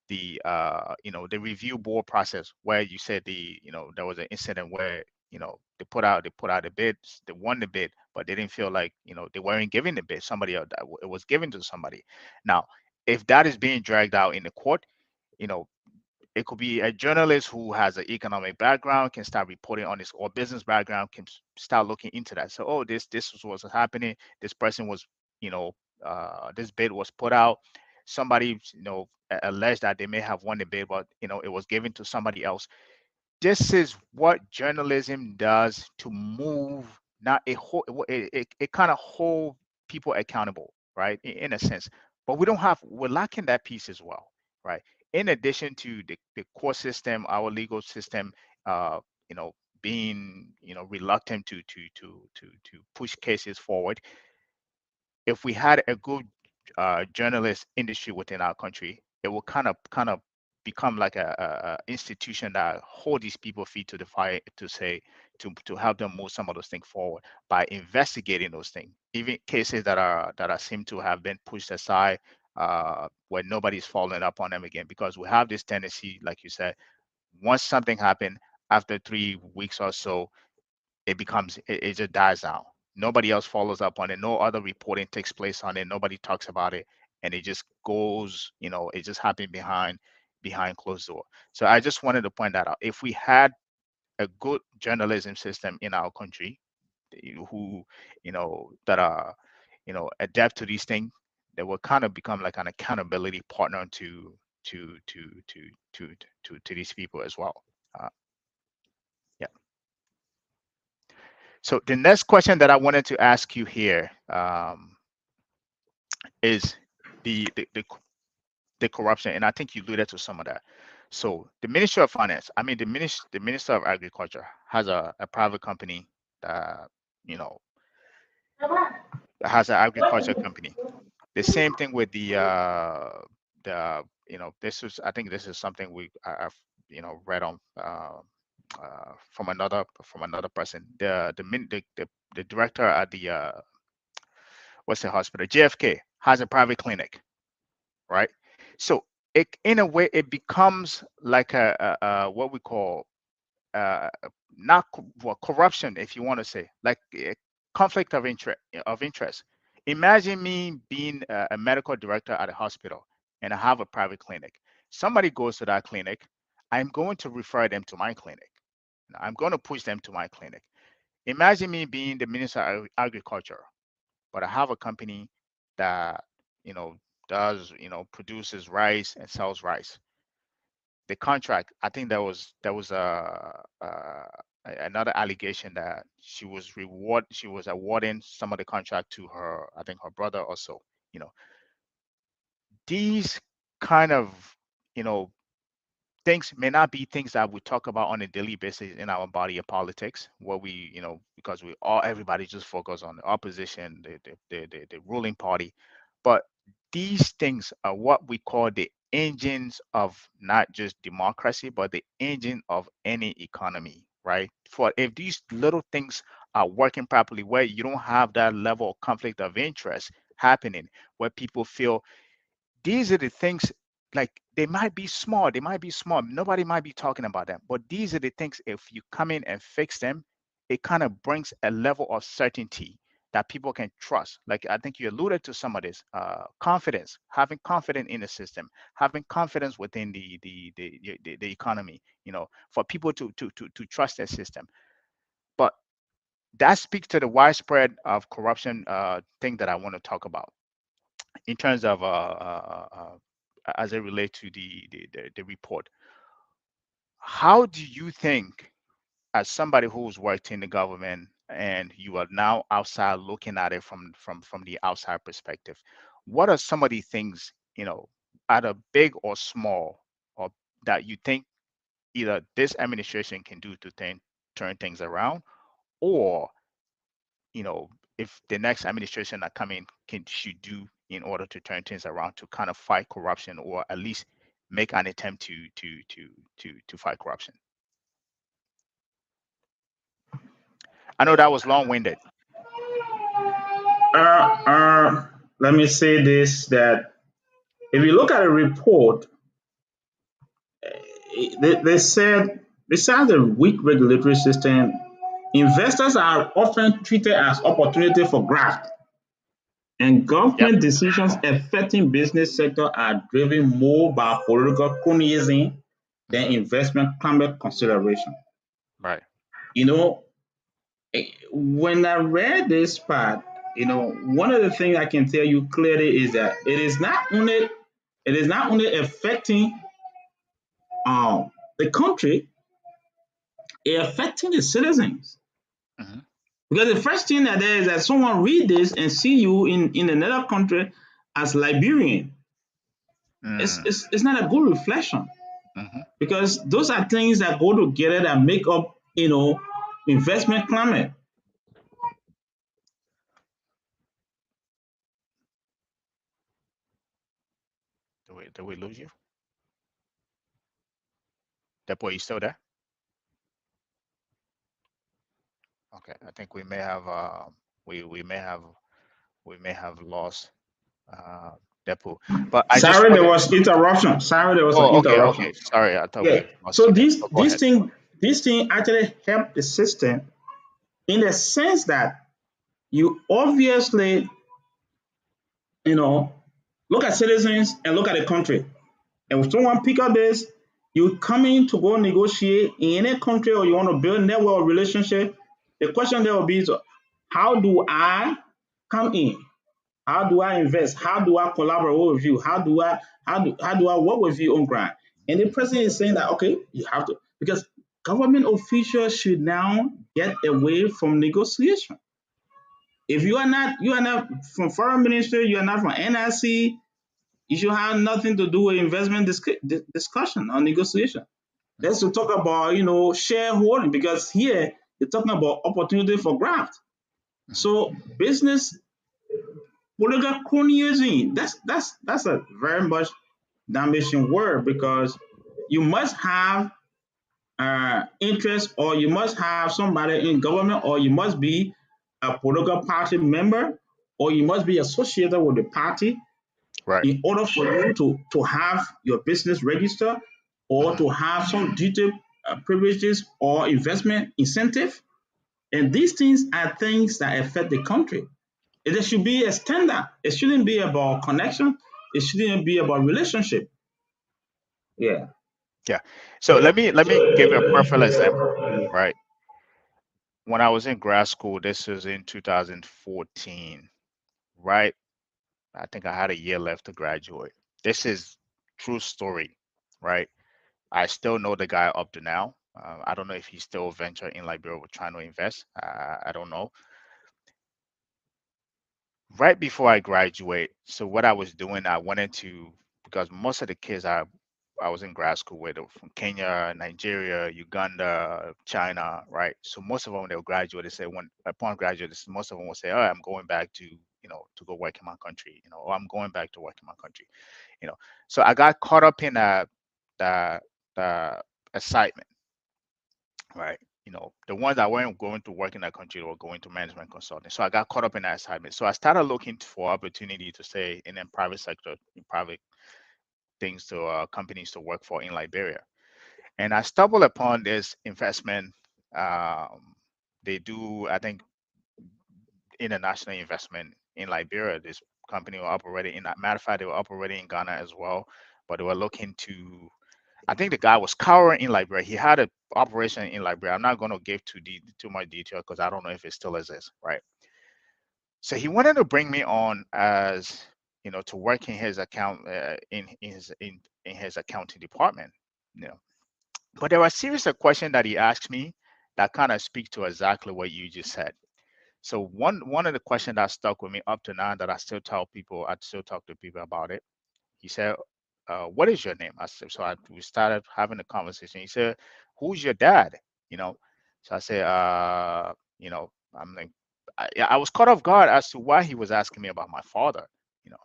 you know, the review board process, where you said you know, there was an incident where, you know, they put out a bid, they won the bid, but they didn't feel like, you know, they weren't giving the bid, somebody else, it was given to somebody. Now, if that is being dragged out in the court, you know, it could be a journalist who has an economic background can start reporting on this, or business background can start looking into that. So, oh, this was happening. This person was, you know, this bid was put out. Somebody, you know, alleged that they may have won the bid, but, you know, it was given to somebody else. This is what journalism does to move, not a whole, it kind of hold people accountable, right, in a sense. But we're lacking that piece as well, right? In addition to the court system, our legal system, uh you know, being, you know, reluctant to push cases forward. If we had a good journalist industry within our country, it will kind of become like a institution that hold these people feet to the fire, to say, to help them move some of those things forward by investigating those things, even cases that are seem to have been pushed aside, where nobody's following up on them again, because we have this tendency, like you said, once something happened, after 3 weeks or so, it just dies down. Nobody else follows up on it. No other reporting takes place on it. Nobody talks about it, and it just goes. You know, it just happened behind closed door. So I just wanted to point that out. If we had a good journalism system in our country, who, you know, that are, you know, adapt to these things, that will kind of become like an accountability partner to to to to these people as well. Uh, yeah. So the next question that I wanted to ask you here, is the corruption, and I think you alluded to some of that. So the Ministry of Finance, I mean the Minister of Agriculture has a private company that, you know, has an agriculture company. The same thing with this is, I think this is something I've read on from another person. The director at the what's the hospital, JFK, has a private clinic, right? So it, in a way, it becomes like what we call uh, not well, corruption, if you want to say, like a conflict of interest. Imagine me being a medical director at a hospital and I have a private clinic. Somebody goes to that clinic, I'm going to refer them to my clinic. I'm going to push them to my clinic. Imagine me being the minister of agriculture, but I have a company that you know does produces rice and sells rice. The contract, I think there was another allegation that she was awarding some of the contract to her, I think her brother also. You know, these kind of you know things may not be things that we talk about on a daily basis in our body of politics, where we, because we all everybody just focus on the opposition, the ruling party, but these things are what we call the engines of not just democracy, but the engine of any economy, right? For if these little things are working properly, where you don't have that level of conflict of interest happening, where people feel these are the things, like they might be small, nobody might be talking about them, but these are the things, if you come in and fix them, it kind of brings a level of certainty that people can trust. Like I think you alluded to some of this, confidence, having confidence in the system, having confidence within the economy, for people to trust their system. But that speaks to the widespread of corruption thing that I want to talk about in terms of as it relates to the report. How do you think, as somebody who's worked in the government and you are now outside looking at it from the outside perspective, what are some of the things, either big or small, or that you think either this administration can do to turn things around, or you know, if the next administration that come in should do in order to turn things around to kind of fight corruption, or at least make an attempt to fight corruption. I know that was long-winded. Uh, uh, Let me say this, that if you look at a report, they said besides the weak regulatory system, investors are often treated as opportunity for graft, and Yep. government decisions affecting business sector are driven more by political cronyism than Hmm. investment climate consideration. Right. You know, when I read this part, one of the things I can tell you clearly is that it is not only affecting the country, it affecting the citizens. Hmm. Because the first thing that there is that someone read this and see you in another country as Liberian, Mm. it's not a good reflection, Hmm. because those are things that go together that make up investment climate. Did we lose you? That boy, you still there? Okay, I think we may have lost uh Depo. But I just Sorry, there wanted. was interruption. Sorry, there was an Oh, okay, interruption. okay. Sorry, I thought Yeah. we lost So you there. this But go this ahead. thing this thing actually helped the system in the sense that you obviously you know look at citizens and look at the country. And if someone pick up this, you come in to go negotiate in any country, or you want to build network relationship. The question there will be, so how do I come in? How do I invest? How do I collaborate with you? How do I work with you on ground? And the president is saying that, okay, you have to, because government officials should now get away from negotiation. If you are not from foreign ministry, you are not from NIC, you should have nothing to do with investment discussion or negotiation. Let's to talk about shareholding, because here you're talking about opportunity for graft. Mhm. So business Political cronyism. That's a very much damaging word because you must have interest, or you must have somebody in government, or you must be a political party member, or you must be associated with the party Right. in order for you to have your business register or Hmm. to have some duty privileges or investment incentive. And these things are things that affect the country. It should be a standard. It shouldn't be about connection. It shouldn't be about relationship. Yeah. Yeah. So let me give you a perfect example. Right. When I was in grad school, this was in 2014. Right. I think I had a year left to graduate. This is true story. Right. I still know the guy up to now. I don't know if he's still venture in Liberia trying to invest. I don't know. Right before I graduate, so what I was doing, I wanted to, because most of the kids I was in grad school with were from Kenya, Nigeria, Uganda, China, right? So most of them, they'll graduate. They say when upon graduate, most of them will say, "Oh, I'm going back to to go work in my country," or "I'm going back to work in my country," you know. So I got caught up in the the excitement, right? The ones that weren't going to work in that country were going to management consulting. So I got caught up in that assignment. So I started looking for opportunity to say in the private sector, in private things to companies to work for in Liberia. And I stumbled upon this investment. Um, they do, I think, international investment in Liberia. This company were operating in that matter of fact, they were operating in Ghana as well, but they were looking to I think the guy was cowering in Liberia. He had an operation in Liberia. I'm not going to give too much detail because I don't know if it still exists, right? So he wanted to bring me on as to work in his account in his accounting department, you know. But there were a series of questions that he asked me that kind of speak to exactly what you just said. So one of the questions that stuck with me up to now that I still talk to people about it. He said, "What is your name?" I said, so we started having a conversation. He said, "Who's your dad?" You know, so I said, I'm like, I was caught off guard as to why he was asking me about my father. You know,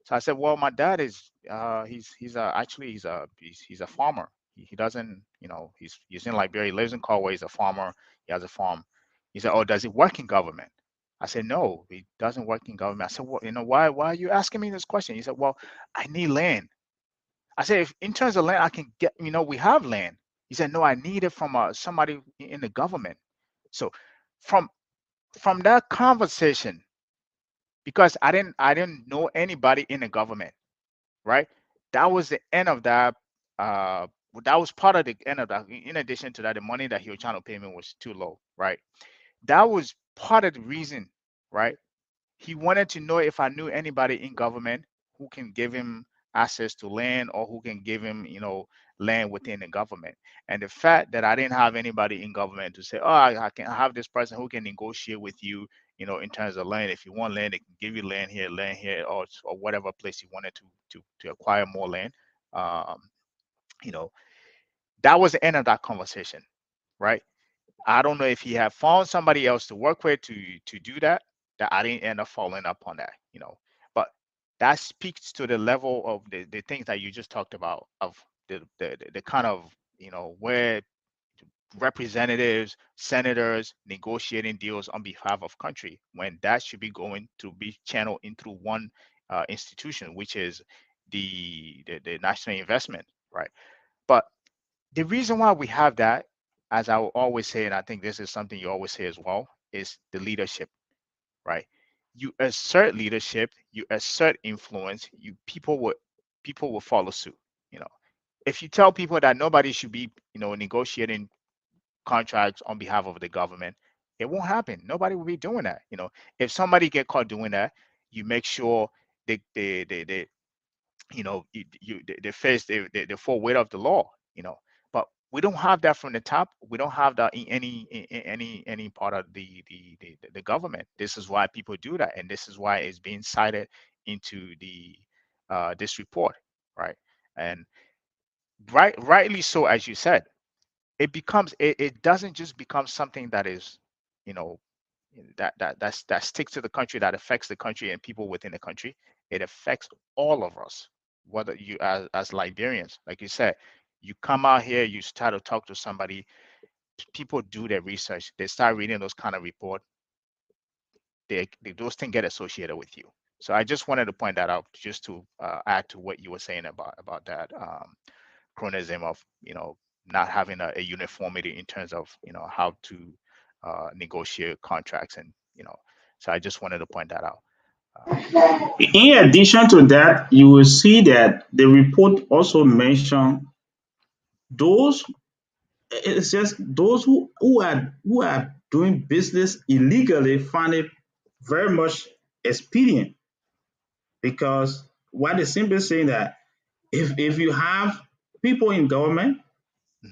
so I said, "Well, my dad is, actually he's a farmer. He doesn't, he's in Liberia. He lives in Conway. He's a farmer. He has a farm." He said, "Oh, does he work in government?" I said, "No, he doesn't work in government." I said, "Well, why are you asking me this question?" He said, "Well, I need land." I said, "If in terms of land, I can get, we have land." He said, "No, I need it from somebody in the government." So from that conversation, because I didn't know anybody in the government, right? That was the end of that. Uh, that was part of the end of that. In addition to that, the money that he was trying to pay me was too low, right? That was part of the reason, right? He wanted to know if I knew anybody in government who can give him access to land or who can give him, land within the government. And the fact that I didn't have anybody in government to say, "Oh, I can have this person who can negotiate with you, in terms of land. If you want land, they can give you land here, or whatever place you wanted to acquire more land." Um, you know, that was the end of that conversation, right? I don't know if he had found somebody else to work with to do that. That I didn't end up following up on that. But that speaks to the level of the things that you just talked about of the kind of where representatives, senators negotiating deals on behalf of country when that should be going to be channeled into one institution, which is the national investment, right? But the reason why we have that, as I will always say, and I think this is something you always say as well, is the leadership, right? You assert leadership, you assert influence, people will follow suit. You know, if you tell people that nobody should be, negotiating contracts on behalf of the government, it won't happen. Nobody will be doing that. If somebody get caught doing that, you make sure they they face the full weight of the law. But we don't have that from the top. We don't have that in any part of the government. This is why people do that, and this is why it's being cited into the this report, right? And rightly so, as you said, it doesn't just become something that is, you know that sticks to the country, that affects the country and people within the country. It affects all of us, whether you as Liberians, like you said, you come out here, you start to talk to somebody, people do their research, they start reading those kind of report, those things get associated with you. So I just wanted to point that out, just to add to what you were saying about that chronism of not having a uniformity in terms of how to negotiate contracts, and so I just wanted to point that out. In addition to that, you will see that the report also mentioned those it's just those who are doing business illegally find it very much expedient, because what is simply saying that if you have people in government,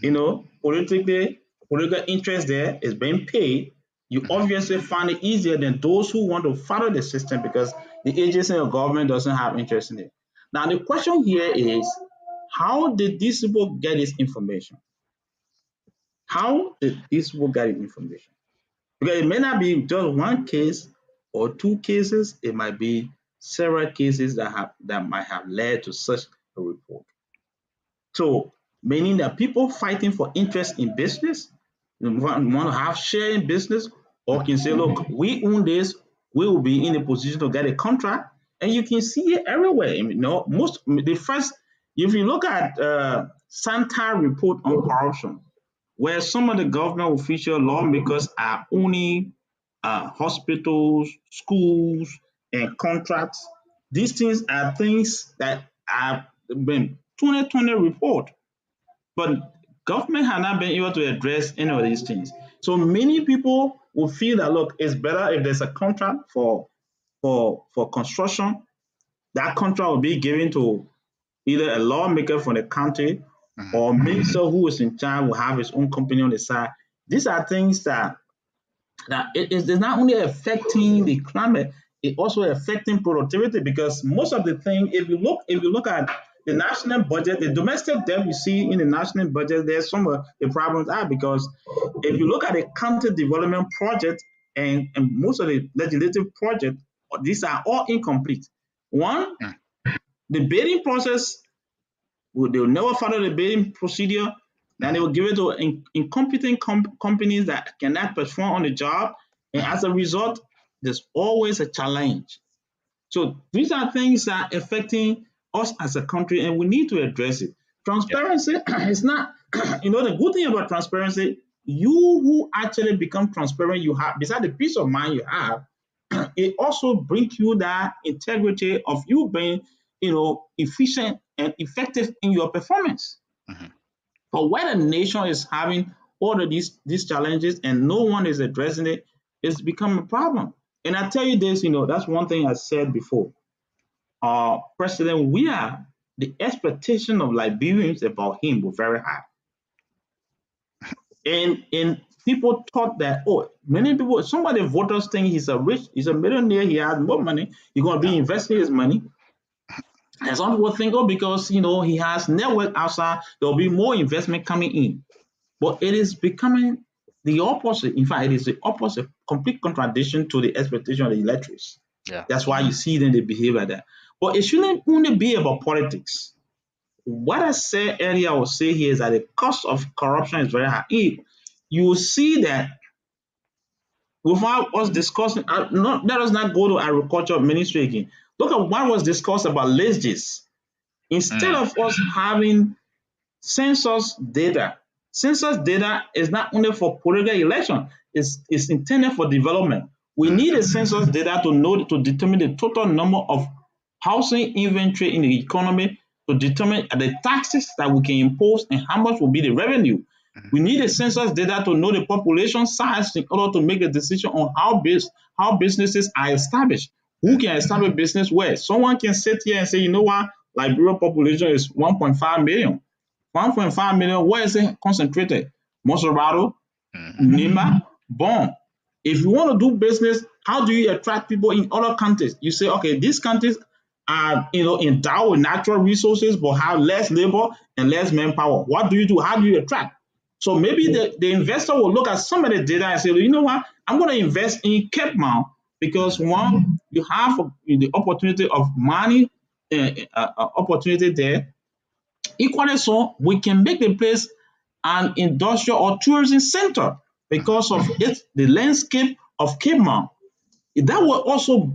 Hmm. political interest there is being paid, you Hmm. obviously find it easier than those who want to follow the system because the agency of government doesn't have interest in it. Now the Right. question here is, how did these people get this information? How did these people get this information? Because it may not be just one case or two cases, it might be several cases that might have led to such a report. So, meaning that people fighting for interest in business, want to have share in business, or can say, look, we own this, we will be in a position to get a contract. And you can see it everywhere. The first, if you look at Santa report on corruption, where some of the government official lawmakers are owning hospitals, schools, and contracts. These things are things that have been 2020 report, but government has not been able to address any of these things. So many people will feel that, look, it's better if there's a contract for construction. That contract will be given to either a lawmaker from the county Hmm. or minister who is in charge will have his own company on the side. These are things that it is not only affecting the climate, it also affecting productivity, because most of the thing, if you look at the national budget, the domestic debt you see in the national budget, there's some of the problems are because if you look at the county development project and most of the legislative project, these are all incomplete. One, the bidding process, they will never follow the bidding procedure. Then they Hmm. will give it to incompetent companies that cannot perform on the job. And Hmm. as a result, there's always a challenge. So these are things that are affecting us as a country, and we need to address it. Yeah. Transparency is not, the good thing about transparency, you who actually become transparent, you have, beside the peace of mind you have, it also brings you that integrity of you being, efficient and effective in your performance. Hmm. But when a nation is having all of these challenges and no one is addressing it, it's become a problem. And I tell you this, that's one thing I said before. President Weah, the expectation of Liberians about him were very high. And people thought that, many people, some of the voters think he's a millionaire, he has more money, he's gonna be Yeah. investing his money. And some people think, because he has network outside, there'll be more investment coming in. But it is becoming the opposite. In fact, it is the opposite, complete contradiction to the expectation of the electors. Yeah. That's why you see them, they behave like that. But it shouldn't only be about politics. What I said earlier, I will say here is that the cost of corruption is very high. You will see that without us discussing, let us not go to agriculture ministry again. Look at what was discussed about leases. Instead Mm. of us having census data. Census data is not only for political election, it's intended for development. We need a Hmm. census data to determine the total number of housing inventory in the economy, to determine the taxes that we can impose and how much will be the revenue. We Hmm. need a census data to know the population size in order to make a decision on how businesses are established. Who can establish business where? Someone can sit here and say, what, Liberia population is 1.5 million. 1.5 million, where is it concentrated? Mosorado, Hmm. Nima, Bon. If you want to do business, how do you attract people in other countries? You say, okay, these countries are endowed with natural resources but have less labor and less manpower. What do you do? How do you attract? So maybe the investor will look at some of the data and say, you know what, I'm going to invest in Cape Mount because Mhm. one, you have the opportunity of money, opportunity there. Equally so, we can make the place an industrial or tourism center Mhm. because of it, the landscape of Cape Mount. That will also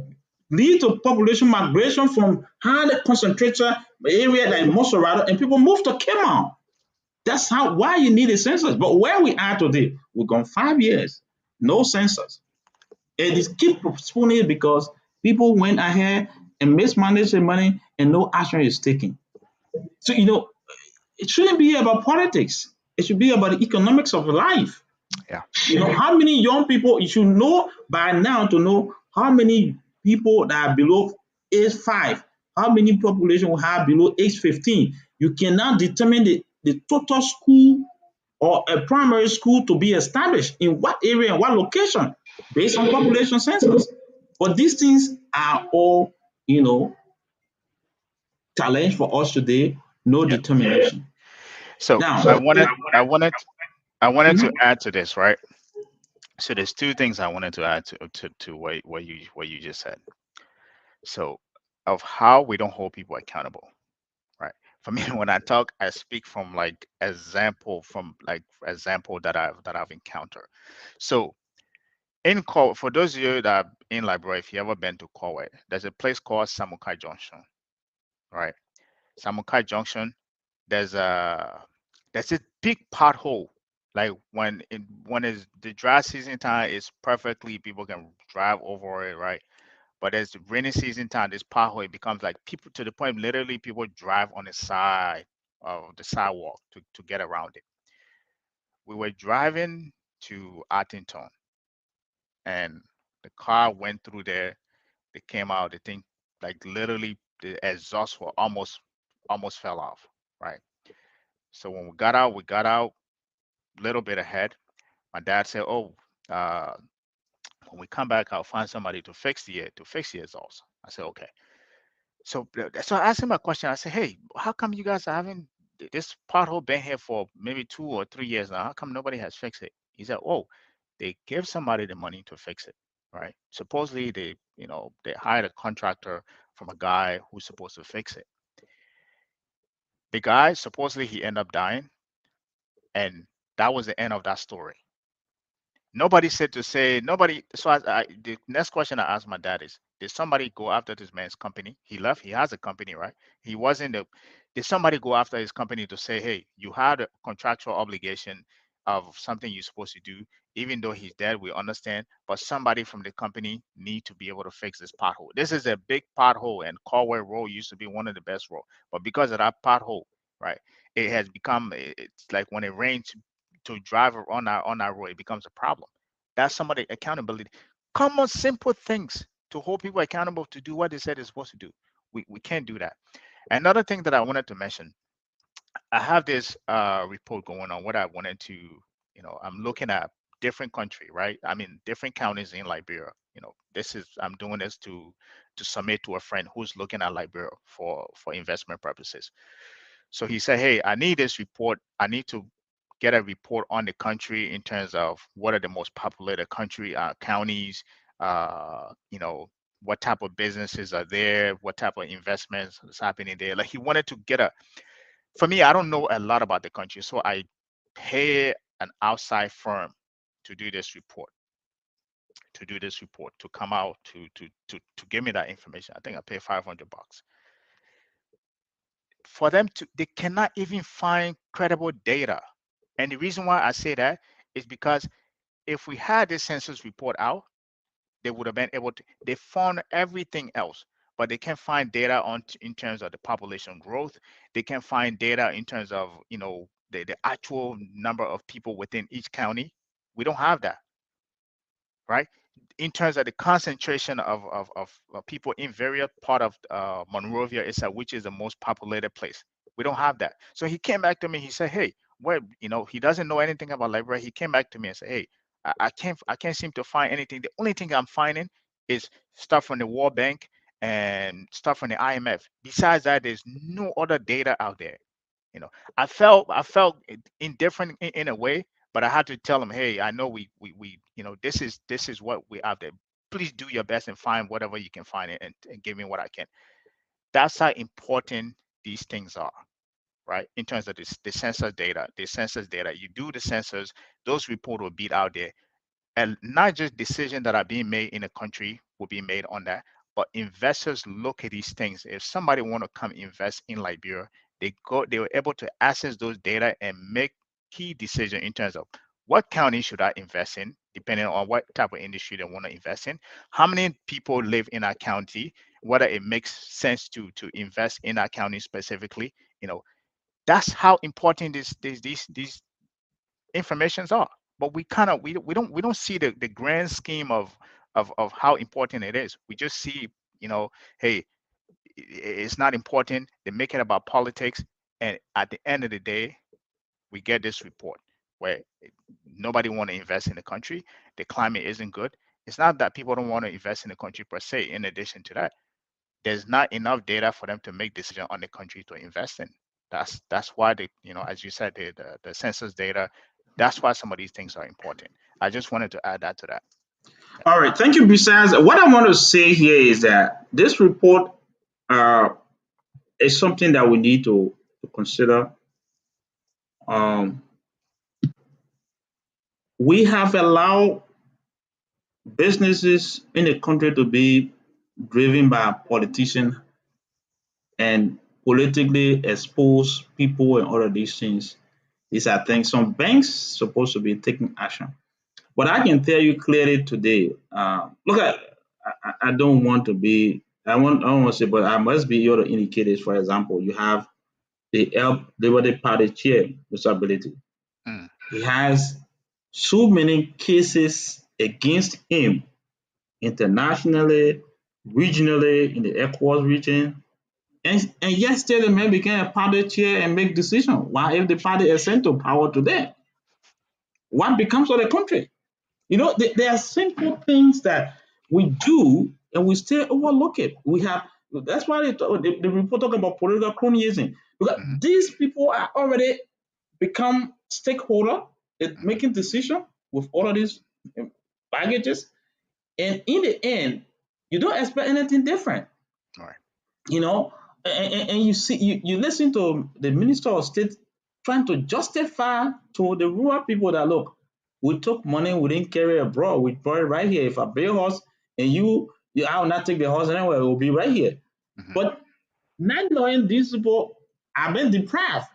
lead to population migration from highly concentrated area like Mosorado, and people move to Cape Mount. That's how why you need a census. But where we are today, we've gone 5 years, no census. And it keep postponing it because people went ahead and mismanaged the money and no action is taken. So it shouldn't be about politics. It should be about the economics of life. Yeah. How many young people you should know by now to know how many people that are below age 5, how many population will have below age 15. You cannot determine the total school or a primary school to be established in what area and what location based on population census. But these things are all, you know, challenge for us today, no Yeah. determination. So Now, I wanted to mhm, add to this, right? So there's two things I wanted to add to what you just said. So of how we don't hold people accountable, right? For me, when I talk, I speak from like example that I've encountered. So in Call, for those of you that are in Liberia, if you ever been to Corway, there's a place called Samukai Junction, right? Samukai Junction, there's a there's a big pothole. Like when it's the dry season time, it's perfectly people can drive over it, right? But as the rainy season time, this pothole it becomes like people to the point literally people drive on the side of the sidewalk to get around it. We were driving to Artington and the car went through there. They came out, the thing like literally the exhaust were almost fell off, right? So when we got out a little bit ahead. My dad said, "Oh, uh, when we come back, I'll find somebody to fix the exhaust." I said, "Okay." So I asked him a question. I said, "Hey, how come you guys are having this pothole been here for maybe 2 or 3 years now? How come nobody has fixed it?" He said, "Oh, they give somebody the money to fix it, right? Supposedly they hired a contractor from a guy who's supposed to fix it. The guy supposedly he ended up dying, and that was the end of that story. Nobody said to say nobody. So the next question I asked my dad is: did somebody go after this man's company? He left. He has a company, right? He wasn't the. Did somebody go after his company to say, "Hey, you had a contractual obligation of something you're supposed to do, even though he's dead. We understand, but somebody from the company need to be able to fix this pothole. This is a big pothole, and Caldwell Road used to be one of the best roads, but because of that pothole, right, it has become. It's like when it rains to drive on our road, it becomes a problem. That's somebody accountability. Common simple things to hold people accountable to do what they said they're supposed to do. We can't do that. Another thing that I wanted to mention, I have this report going on. What I wanted to, I'm looking at different country, right? I mean, different counties in Liberia. This is I'm doing this to submit to a friend who's looking at Liberia for investment purposes. So he said, "Hey, I need this report. I need to get a report on the country in terms of what are the most populated country counties. What type of businesses are there, what type of investments is happening there." Like he wanted to get a. For me, I don't know a lot about the country, so I pay an outside firm to do this report, to come out to give me that information. I think I pay $500 for them to. They cannot even find credible data. And the reason why I say that is because if we had this census report out, they would have been able to. They found everything else, but they can't find data on in terms of the population growth. They can't find data in terms of the actual number of people within each county. We don't have that, right? In terms of the concentration of people in various part of Monrovia, itself, which is the most populated place. We don't have that. So he came back to me. He said, "Hey, well, he doesn't know anything about Liberia." He came back to me and said, "Hey, I can't seem to find anything. The only thing I'm finding is stuff from the World Bank and stuff from the IMF. Besides that, there's no other data out there." I felt indifferent in a way, but I had to tell them, hey, I know we this is what we have there. Please do your best and find whatever you can find, and give me what I can. That's how important these things are, right? In terms of the census data, you do the census, those reports will be out there, and not just decisions that are being made in a country will be made on that, but investors look at these things. If somebody want to come invest in Liberia, they were able to access those data and make key decision in terms of what county should I invest in, depending on what type of industry they want to invest in, how many people live in that county, whether it makes sense to invest in that county specifically. You know, that's how important these informations are. But we kind of we don't see the grand scheme of how important it is. We just see, hey, it's not important. They make it about politics, and at the end of the day, we get this report where nobody want to invest in the country. The climate isn't good. It's not that people don't want to invest in the country per se. In addition to that, there's not enough data for them to make decision on the country to invest in. That's why as you said, the census data. That's why some of these things are important. I just wanted to add that to that. Yeah. All right, thank you, besides what I want to say here is that this report uh, is something that we need to consider. um, we have allowed businesses in the country to be driven by politicians and politically exposed people and all of these things. These are things some banks supposed to be taking action. But I can tell you clearly today. Look, I don't want to be. I don't want to say, but I must be able to indicate this. For example, you have the Help Liberty Party chair, Mr. Ability. Mm, He has so many cases against him internationally, regionally, in the ECOWAS region. And yet still the man became a party chair and make decisions. Why if the party is sent to power today? What becomes of the country? There are simple things that we do and we still overlook it. That's why the report talking about political cronyism. Because mhm, these people are already become stakeholder in mhm. making decision with all of these baggages. And in the end, you don't expect anything different. All right. you know and you see, you listen to the minister of state trying to justify to the rural people that, look, we took money, we didn't carry it abroad, we brought it right here. If I buy a horse and I will not take the horse anywhere, it will be right here. Mhm. But not knowing these people are being deprived.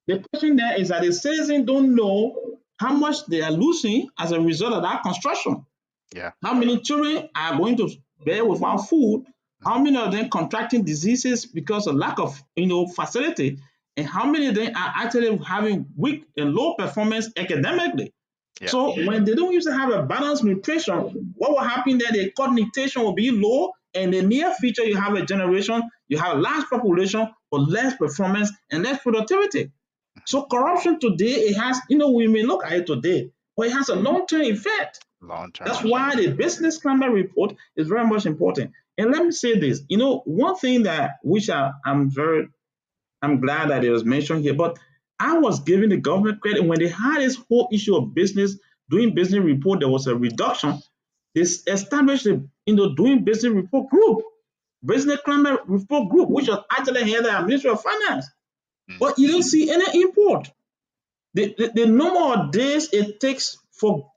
The question there is that the citizens don't know how much they are losing as a result of that construction. Yeah. How many children are going to bed without food? Mhm. How many of them contracting diseases because of lack of facility? And how many of them are actually having weak and low performance academically? Yeah. So when they don't usually have a balanced nutrition, what will happen there? The cognition will be low, and in the near future, you have a generation, you have a large population, but less performance and less productivity. Mhm. So corruption today, it has, we may look at it today, but it has a long-term effect. Long term That's effect. why the business climate report is very much important. And let me say this, one thing that which I'm glad that it was mentioned here, but I was giving the government credit when they had this whole issue of doing business report, there was a reduction. They established the doing business report group, business climate report group, which was actually headed by Ministry of Finance. Mm, But you don't see any import. The number of days it takes for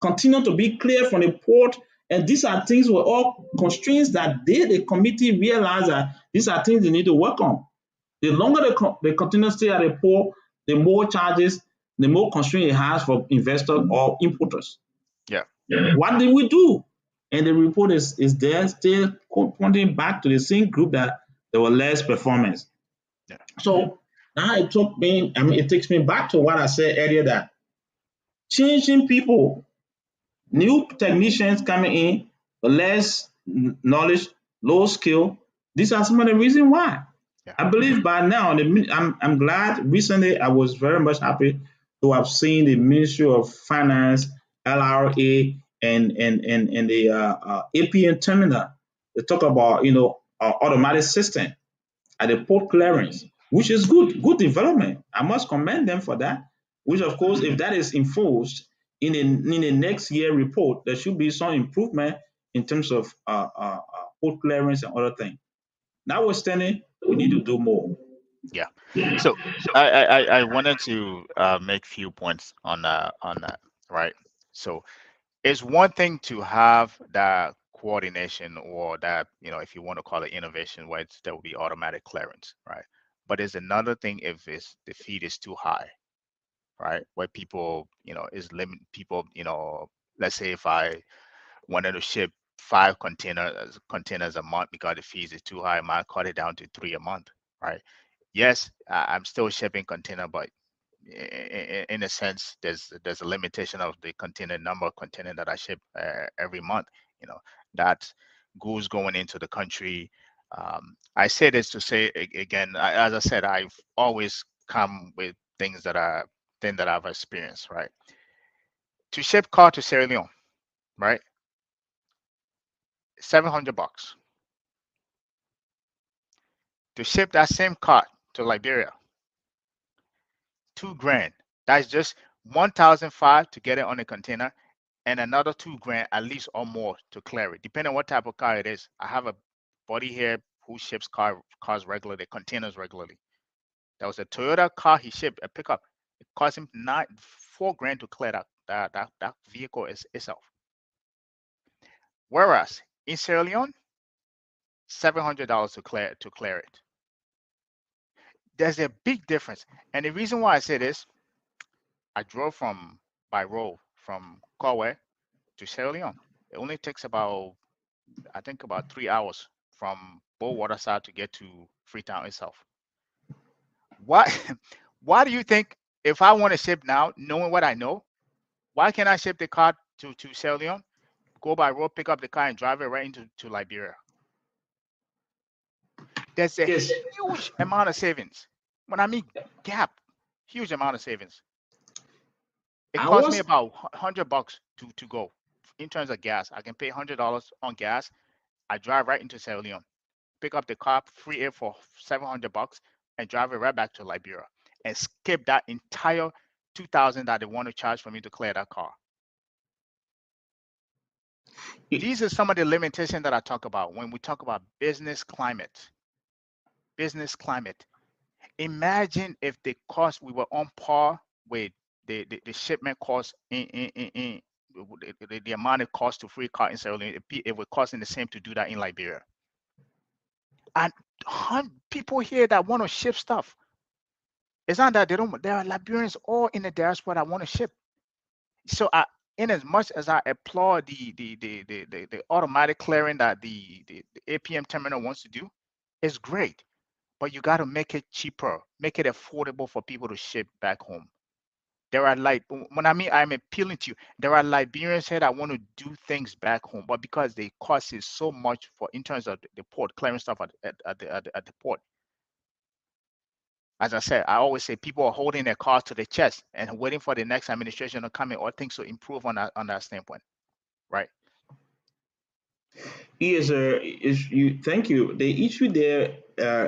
continue to be clear from the port, and these are things were all constraints that the committee realized that these are things they need to work on. The longer they continue to stay at the port, the more charges, the more constraint it has for investors or importers. yeah. What did we do? And the report is there still pointing back to the same group that there were less performance. Yeah. So now it takes me back to what I said earlier, that changing people, new technicians coming in, less knowledge, low skill. These are some of the reasons why. Yeah. I believe by now, I'm glad recently I was very much happy to have seen the Ministry of Finance, LRA, and the APN terminal. They talk about automatic system. at the port clearance, which is good development. I must commend them for that. Which, of course, if that is enforced in the next year report, there should be some improvement in terms of port clearance and other things. Notwithstanding, we need to do more. Yeah. So I wanted to make few points on that, right? So it's one thing to have that coordination or that, if you want to call it innovation, where there will be automatic clearance, right? But it's another thing if the feed is too high, right? Where people, is limit people, let's say if I wanted to ship 5 containers a month because the fees is too high, I might cut it down to 3 a month, right? Yes, I'm still shipping container, but in a sense, there's a limitation of the container number of container that I ship every month. That goods going into the country. I say this to say again, as I said, I've always come with things that I've experienced, right? To ship car to Sierra Leone, right? $700. To ship that same car to Liberia, 2 grand. That's just 1,500 to get it on a container, and another 2 grand at least or more to clear it, depending on what type of car it is. I have a buddy here who ships cars regularly, containers regularly. That was a Toyota car he shipped, a pickup. It cost him 4 grand to clear that vehicle itself. Whereas in Sierra Leone, $700 to clear it. There's a big difference, and the reason why I say this, I drove by road from Kowe to Sierra Leone. It only takes I think about 3 hours from Bow side to get to Freetown itself. Why why do you think if I want to ship now, knowing what I know, why can't I ship the car to Sierra Leone, go by road, pick up the car and drive it right into Liberia? There's a Yes, huge amount of savings. When I mean gap, huge amount of savings. It I cost me was about $100 to go. In terms of gas, I can pay $100 on gas. I drive right into Sierra Leone, pick up the car, free air for $700, and drive it right back to Liberia, and skip that entire 2,000 that they want to charge for me to clear that car. These are some of the limitations that I talk about when we talk about business climate. Business climate. Imagine if the cost we were on par with the shipment cost in the amount it costs to free car in Sierra Leone. It would cost the same to do that in Liberia. And people here that want to ship stuff. It's not that they don't. There are Liberians all in the diaspora that want to ship. So in as much as I applaud the automatic clearing that the APM terminal wants to do, it's great. But you got to make it cheaper, make it affordable for people to ship back home. There are when I mean I'm appealing to you, there are Liberians here that want to do things back home, but because the cost is so much for in terms of the port clearing stuff at the port. As I said, I always say people are holding their cards to their chest and waiting for the next administration to come in or things to improve on that standpoint, right? Yes, thank you. The issue there,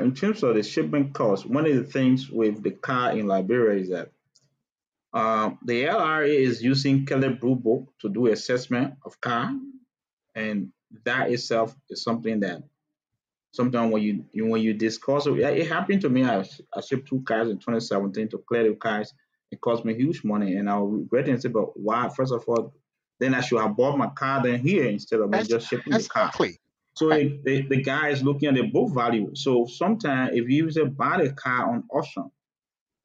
in terms of the shipment cost, one of the things with the car in Liberia is that the LRA is using Caleb Blue Book to do assessment of car, and that itself is something that sometimes when you discuss it, it happened to me. I shipped 2 cars in 2017 to clear the cars. It cost me huge money, and I will regret it and say, but why? First of all, then I should have bought my car then here instead of me That's just shipping the car. exactly So right. the guy is looking at the book value. So sometimes if you use a buy the car on auction,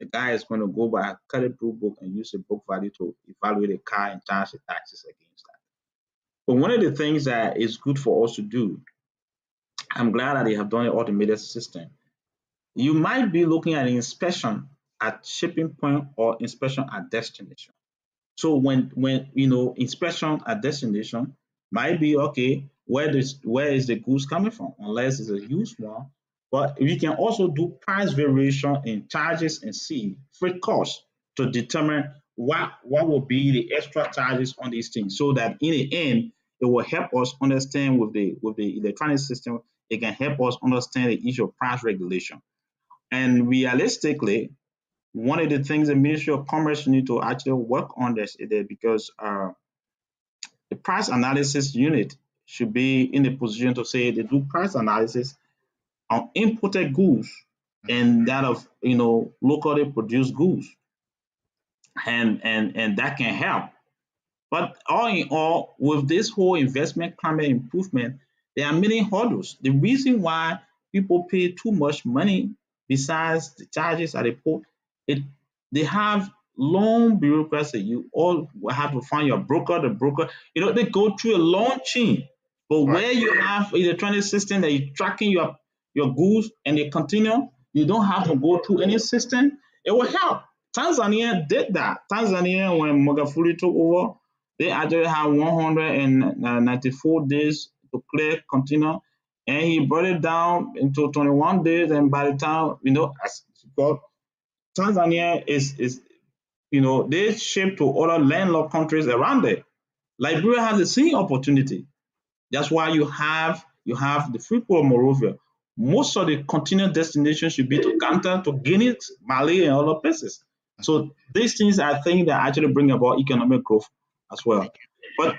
the guy is going to go by a credit blue book and use the book value to evaluate the car and charge the taxes against that. But one of the things that is good for us to do, I'm glad that they have done an automated system. You might be looking at inspection at shipping point or inspection at destination. So when inspection at destination might be okay, where is the goods coming from, unless it's a used one. But we can also do price variation in charges and see freight costs to determine what will be the extra charges on these things, so that in the end it will help us understand with the electronic system it can help us understand the issue of price regulation. And realistically, one of the things the Ministry of Commerce need to actually work on this is that because the price analysis unit should be in a position to say they do price analysis on imported goods Hmm. and that of locally produced goods, and that can help. But all in all, with this whole investment climate improvement, there are many hurdles. The reason why people pay too much money, besides the charges at the port, it they have long bureaucracy. You all have to find your broker, the broker. They go through a long chain. But Right. where you have electronic system that you're tracking your goods and they continue, you don't have to go through any system. It will help. Tanzania did that. Tanzania, when Magafuli took over, they actually had 194 days to clear container, and he brought it down into 21 days. And by the time as well, Tanzania is they ship to other landlocked countries around there. Liberia has the same opportunity. That's why you have the free port of Monrovia. Most of the container destinations should be to Ghana, to Guinea, Mali, and other places. Hmm. So these things I think that actually bring about economic growth as well. Thank you. But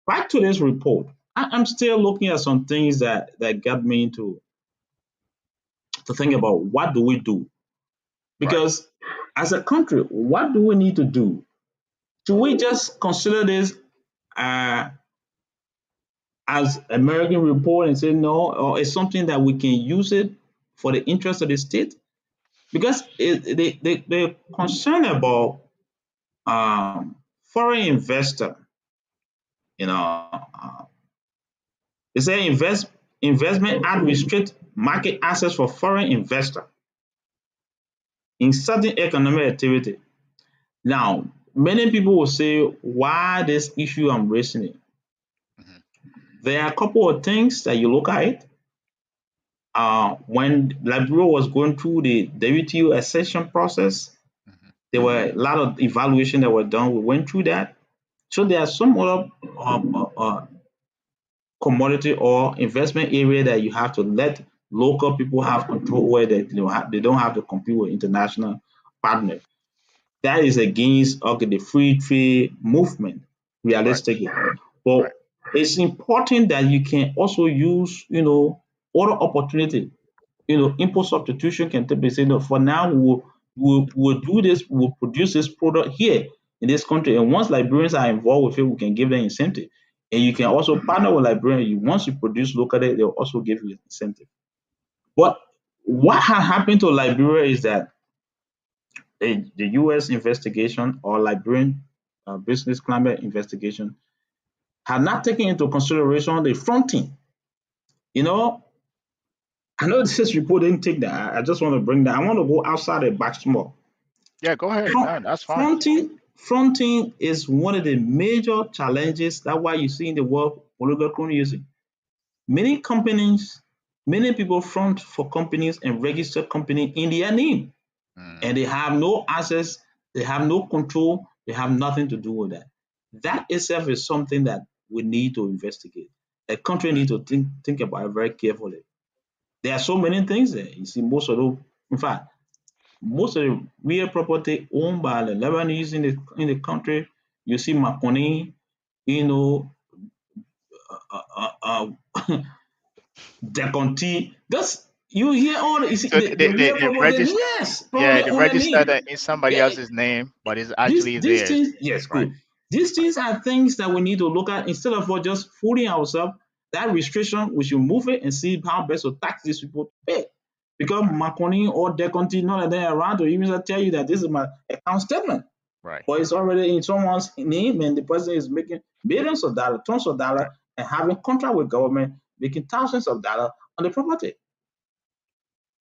back to this report, I'm still looking at some things that got me to think about what do we do? Right. Because as a country, what do we need to do? Should we just consider this uh, as American report and say no, or it's something that we can use it for the interest of the state? Because they're concerned about foreign investor. You know, they say investment act restrict market access for foreign investor in certain economic activity. Now, many people will say, why this issue I'm raising it? Hmm. There are a couple of things that you look at it. When Liberia was going through the WTO accession process, Hmm. there were a lot of evaluation that were done. We went through that. So there are some other commodity or investment area that you have to let local people have control where they don't have to compete with international partners. That is against the free trade movement, Right. realistically. But Right. it's important that you can also use, other opportunity. Import substitution can typically say, no, for now, we'll do this, we'll produce this product here in this country. And once Liberians are involved with it, we can give them incentive. And you can also partner with Liberians. Once you produce locally, they'll also give you incentive. But what has happened to Liberia is that the US investigation or Liberian business climate investigation had not taken into consideration the fronting. You know, I know this report didn't take that. I just want to bring that. I want to go outside the box more. Yeah, go ahead. Front, No, that's fine. fronting is one of the major challenges. That's why you see in the world political colonialism. Many companies, many people front for companies and register company in their name, Mm. and they have no access, they have no control, they have nothing to do with that. That itself is something that we need to investigate. A country Mm. need to think about it very carefully. There are so many things there. You see, in fact, most of the real property owned by the Lebanese in the country, you see Makoni, you know, Deconti. That's you hear all you see So the real they property. register, Yes, yeah, property they owner register name. that in somebody Yeah, else's name, but it's these actually these theirs. things, yes, Right. good. These Right. things are things that we need to look at instead of for just fooling ourselves. That restriction, we should move it and see how best to tax these people to pay. Because Right. Maconi or Deconti, none of them around to even tell you that this is my account statement. Right. But it's already in someone's name and the person is making millions of dollars, tons of dollars, Right. and having contract with government, making thousands of dollars on the property.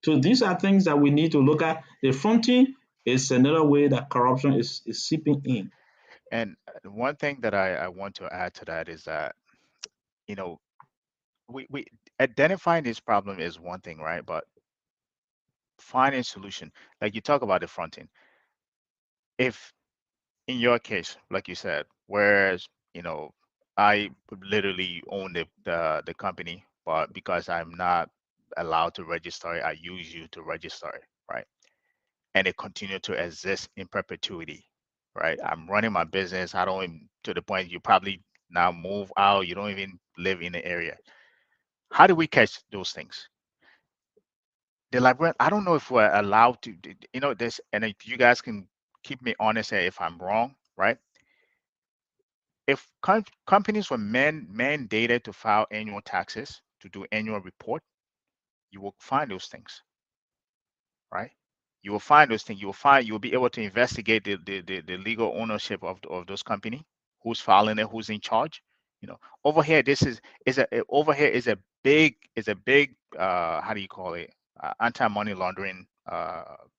So these are things that we need to look at. The fronting is another way that corruption is seeping in. And one thing that I want to add to that is that, you know, we identifying this problem is one thing, right? But finding solution, like you talk about the fronting. If in your case, like you said, whereas, I literally own the company, but because I'm not allowed to register it, I use you to register it, right? And it continued to exist in perpetuity, right? I'm running my business. I don't even, to the point you probably now move out. You don't even live in the area. How do we catch those things? The librarian, I don't know if we're allowed to, this, and if you guys can keep me honest if I'm wrong, right? If companies were mandated to file annual taxes, to do annual report, you will find those things, right? You will find those things. You'll be able to investigate the legal ownership of those company, who's filing it, who's in charge. Over here, this is a over here is a big how do you call it, anti-money laundering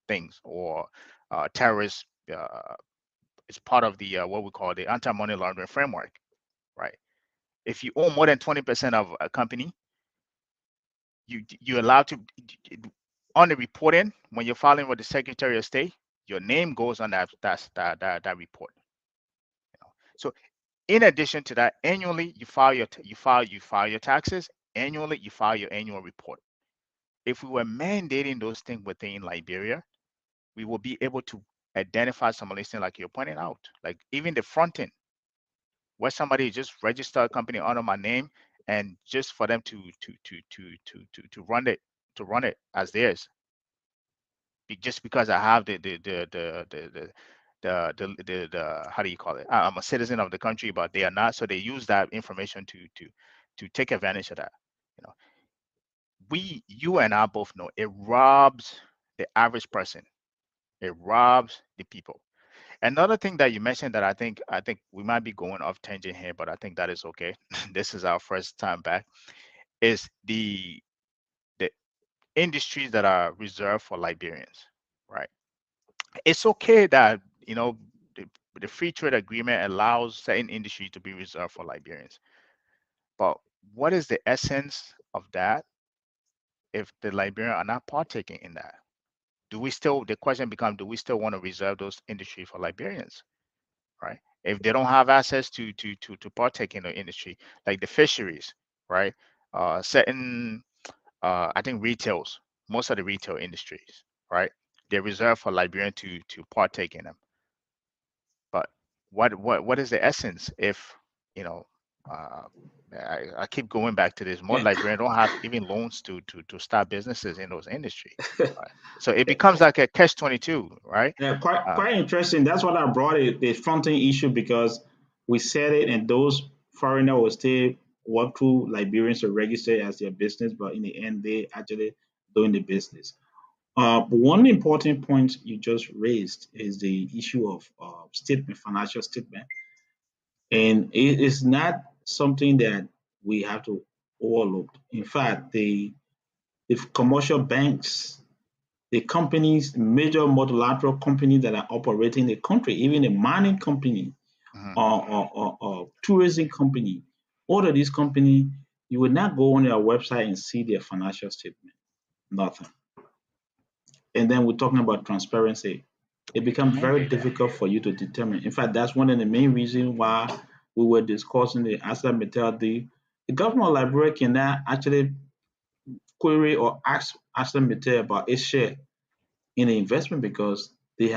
things, or terrorist. It's part of the what we call the anti-money laundering framework, right? If you own more than 20% of a company, you're allowed to, on the reporting, when you're filing with the Secretary of State, your name goes on that report. So in addition to that, annually you file your taxes. Annually you file your annual report. If we were mandating those things within Liberia, we will be able to identify some of these things like you're pointing out, like even the front end, where somebody just register a company under my name, and just for them to run it as theirs, just because I have the how do you call it? I'm a citizen of the country, but they are not. So they use that information to take advantage of that. You know, you and I both know it robs the average person. It robs the people. Another thing that you mentioned that I think we might be going off tangent here, but I think that is okay. This is our first time back. Is the industries that are reserved for Liberians, right? It's okay that the, the free trade agreement allows certain industries to be reserved for Liberians, but what is the essence of that if the Liberians are not partaking in that? The question becomes, do we still want to reserve those industries for Liberians, right? If they don't have access to partake in the industry, like the fisheries, right? Certain I think retails, most of the retail industries, right? They're reserved for Liberian to partake in them. But what is the essence if you know? Uh, I keep going back to this. More Yeah. Liberians don't have even loans to start businesses in those industry, right? So it becomes like a catch-22, right? Yeah, quite Uh, quite interesting. That's what I brought it the fronting issue because we said it, and those foreigner will still work through Liberians to register as their business, but in the end, they actually doing the business. One important point you just raised is the issue of statement, financial statement, and it is not something that we have to overlook. In fact, the commercial banks, the companies, major multilateral companies that are operating in the country, even a mining company mhm. or tourism company, all of these companies, you would not go on their website and see their financial statement. Nothing. And then we're talking about transparency. It becomes very difficult for you to determine. In fact, that's one of the main reasons why we were discussing the asset mentality. The government of Liberia cannot actually query or ask asset mentality about its share in the investment because they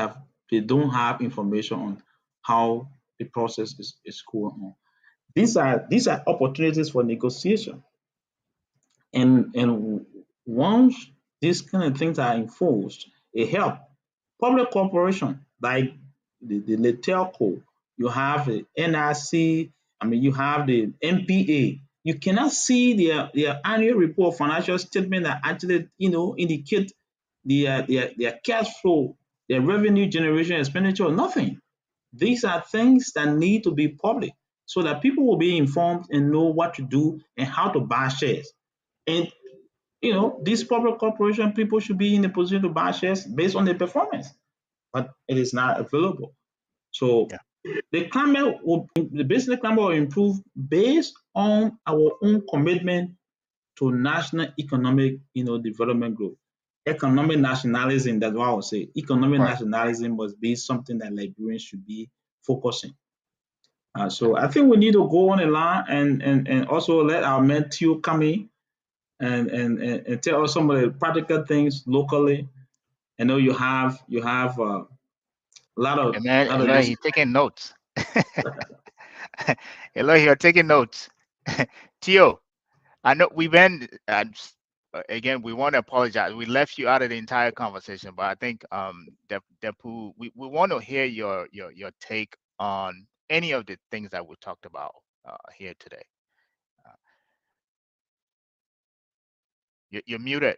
don't have information on how the process is going on. These are opportunities for negotiation. And once these kind of things are enforced, it helps. Public corporation like the telco, you have the NRC, I mean you have the MPA. You cannot see their annual report financial statement that actually indicate their cash flow, their revenue generation expenditure, nothing. These are things that need to be public so that people will be informed and know what to do and how to buy shares. And these public corporation people should be in a position to buy shares based on their performance, but it is not available. So Yeah, the business climate will improve based on our own commitment to national economic, development growth. Economic nationalism, that's what I would say. Economic right. nationalism must be something that Liberians should be focusing. Yeah. So I think we need to go on a line and also let our men Theo come in and tell us some of the practical things locally. I know you have a And lot of man, this. he's taking notes. Hello, you're taking notes. Tio, I know we've been again. We want to apologize. We left you out of the entire conversation, but I think Depu, we want to hear your take on any of the things that we talked about here today. Uh, you're muted.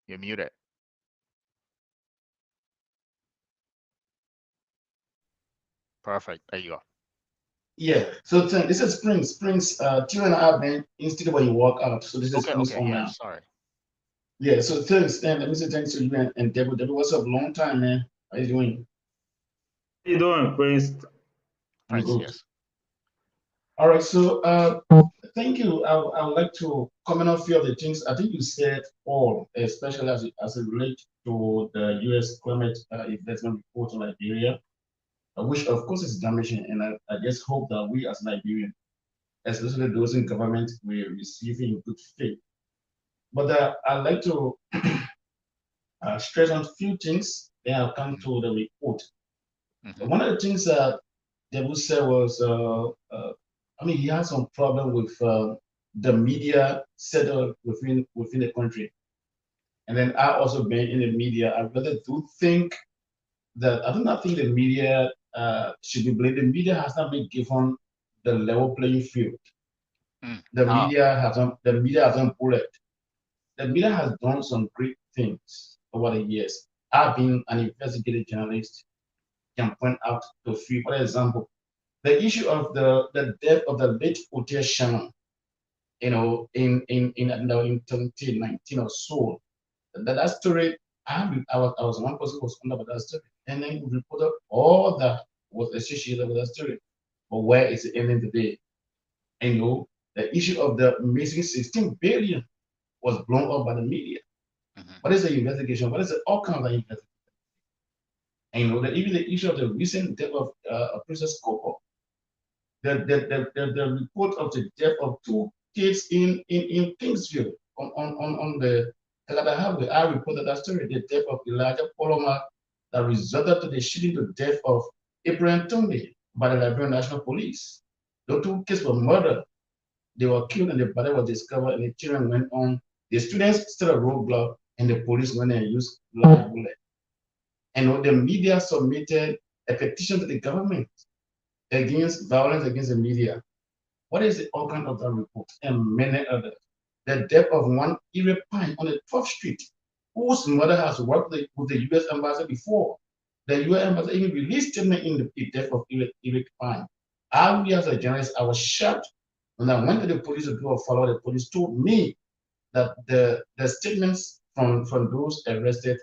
You're muted. Perfect. There you go. Yeah. So this is Springs. Springs, 2.5 minutes instead when you walk out. So this is Okay. Springs Okay. home Yeah. now. Sorry. Yeah. So thanks, and let me say thanks to you and Deborah. Deborah, what's up? Long time, man. How you doing? How you doing, Prince? I'm Prince. good. Yes. All right. So thank you. I would like to comment on a few of the things. I think you said all, especially as it relates to the U.S. climate investment report on Liberia, which of course is damaging. And I just hope that we as Liberians, especially those in government, will receive in good faith. But I'd like to stress on a few things. Then I'll come Mm-hmm. to the report. Mm-hmm. One of the things that Debu said was, I mean, he had some problem with the media setup within the country. And then I also been in the media. I rather do think that I do not think the media should be blamed. The media has not been given the level playing field. Mm. The How? media has not bullet. The media has done some great things over the years. I've been an investigative journalist, can point out to few. For example, the issue of the death of the late Otia Shannon, in 2019 or so. That story, I was one person who was under that story, and then we reported all that was associated with that story. But where is it ending today? And the issue of the missing 16 billion was blown up by the media. Mm-hmm. What is the investigation? What is the outcome of the investigation? And even the issue of the recent death of Princess Coco, the report of the death of two kids in Kingsville on the Calada Highway. I reported that story, the death of Elijah Poloma that resulted to the shooting to death of Abraham Tumbi by the Liberian National Police. The two kids were murdered. They were killed and the body was discovered and the children went on. The students stood a roadblock and the police went and used live bullet. And the media submitted a petition to the government against violence against the media. What is the organ of that report? And many others. The death of one Eric Pine on the 12th Street, whose mother has worked with the U.S. Embassy before. The U.S. Embassy even released statement in the death of Eric Pine. I, as a journalist, I was shocked when I went to the police to do a follow. The police told me that the statements from those arrested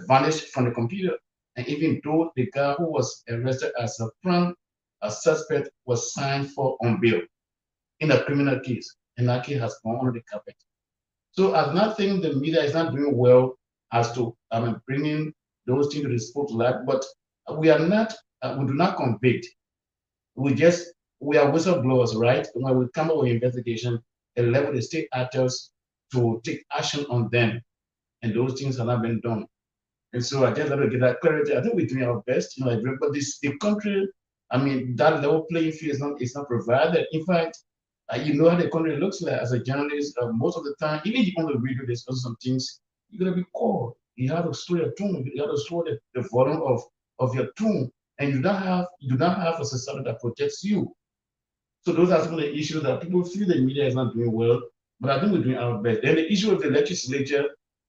vanished from the computer. And even though the guy who was arrested as a prime suspect was signed for on bail in a criminal case, and that case has gone under the carpet. So I not think the media is not doing well as to bringing those things to the spotlight, but we are not, we do not convict. We are whistleblowers, right? When we come up with investigation, and level the state actors to take action on them, and those things have not been done. And so I just want to get that clarity. I think we're doing our best, but the country, that level playing field is not provided. In fact, you know how the country looks like as a journalist. Most of the time, even if you on the radio discuss some things, you're gonna be called. You have to slow your tone. You have to slow the volume of your tone, and you do not have a society that protects you. So those are some of the issues that people feel the media is not doing well, but I think we're doing our best. And the issue of the legislature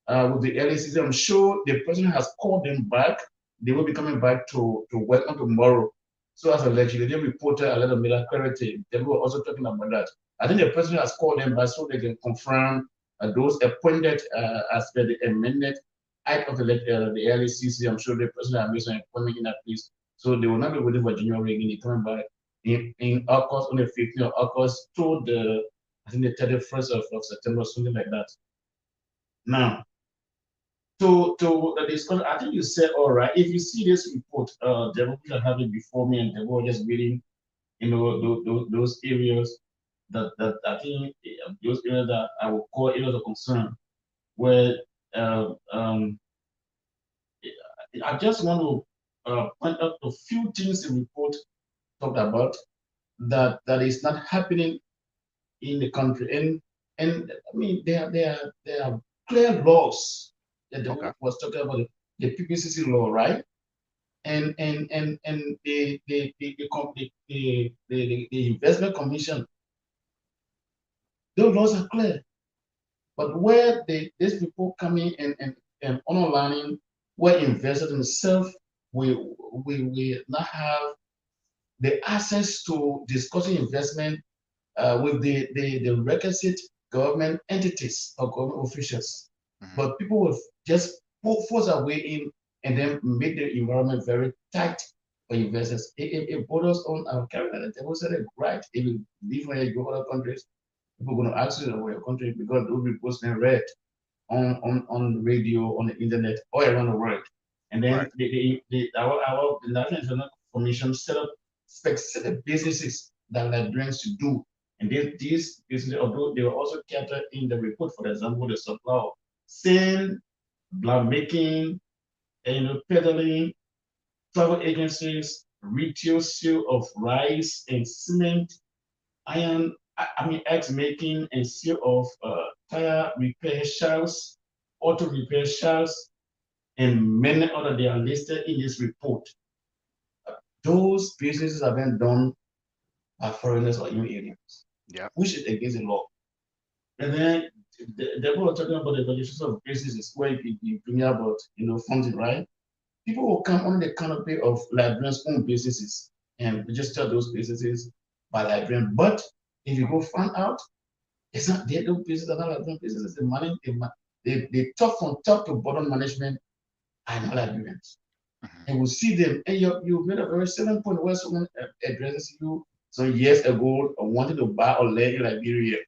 with the LACC, I'm sure the president has called them back. They will be coming back to work on tomorrow. So as a legislative reporter, I let them make that clarity. They were also talking about that. I think the president has called them back so they can confirm those appointed as per the amended act of the LACC. I'm sure the president has made some appointment in that place. So they will not be waiting for January again. They're coming back in August, on the 15th of August to I think the 31st of September, something like that. Now, to the discussion, I think you said all right. If you see this report, the report I have it before me, and they were just reading, those areas. that I think those areas that I would call areas of concern, where I just want to point out a few things the report talked about that is not happening in the country, and I mean there are clear laws that Okay. was talking about the PPCC law, right? And the investment commission, those laws are clear. But where these people coming and online, where investors themselves we not have the access to discussing investment with the requisite government entities or government officials. Mhm. But people will just force their way in and then make the environment very tight for investors. It borders on our character. They will say, right, if you leave when you go to other countries, people are going to ask you about your country because they'll be posting red on the radio, on the internet, all around the world. And then Right. the National Investment Commission set up specific businesses that Liberians should do. And these businesses, although they were also captured in the report, for example, the supply of sale, blood making, and peddling, travel agencies, retail sale of rice and cement, I mean, eggs making and sale of tire repair shops, auto repair shops, and many other they are listed in this report. Those businesses are being done by foreigners or even aliens, Yeah. which is against the law. And then they were talking about the registration of businesses where you bring about funding, right? People will come under the canopy of Liberians' own businesses and register those businesses by Liberian. But if you go find out, it's not their own business, they're not Liberian businesses. The money, they talk from top to bottom management are not Liberians. Mhm. And we'll see them. And you made a very selling point where someone addresses you some years ago or wanted to buy or lend in Liberia.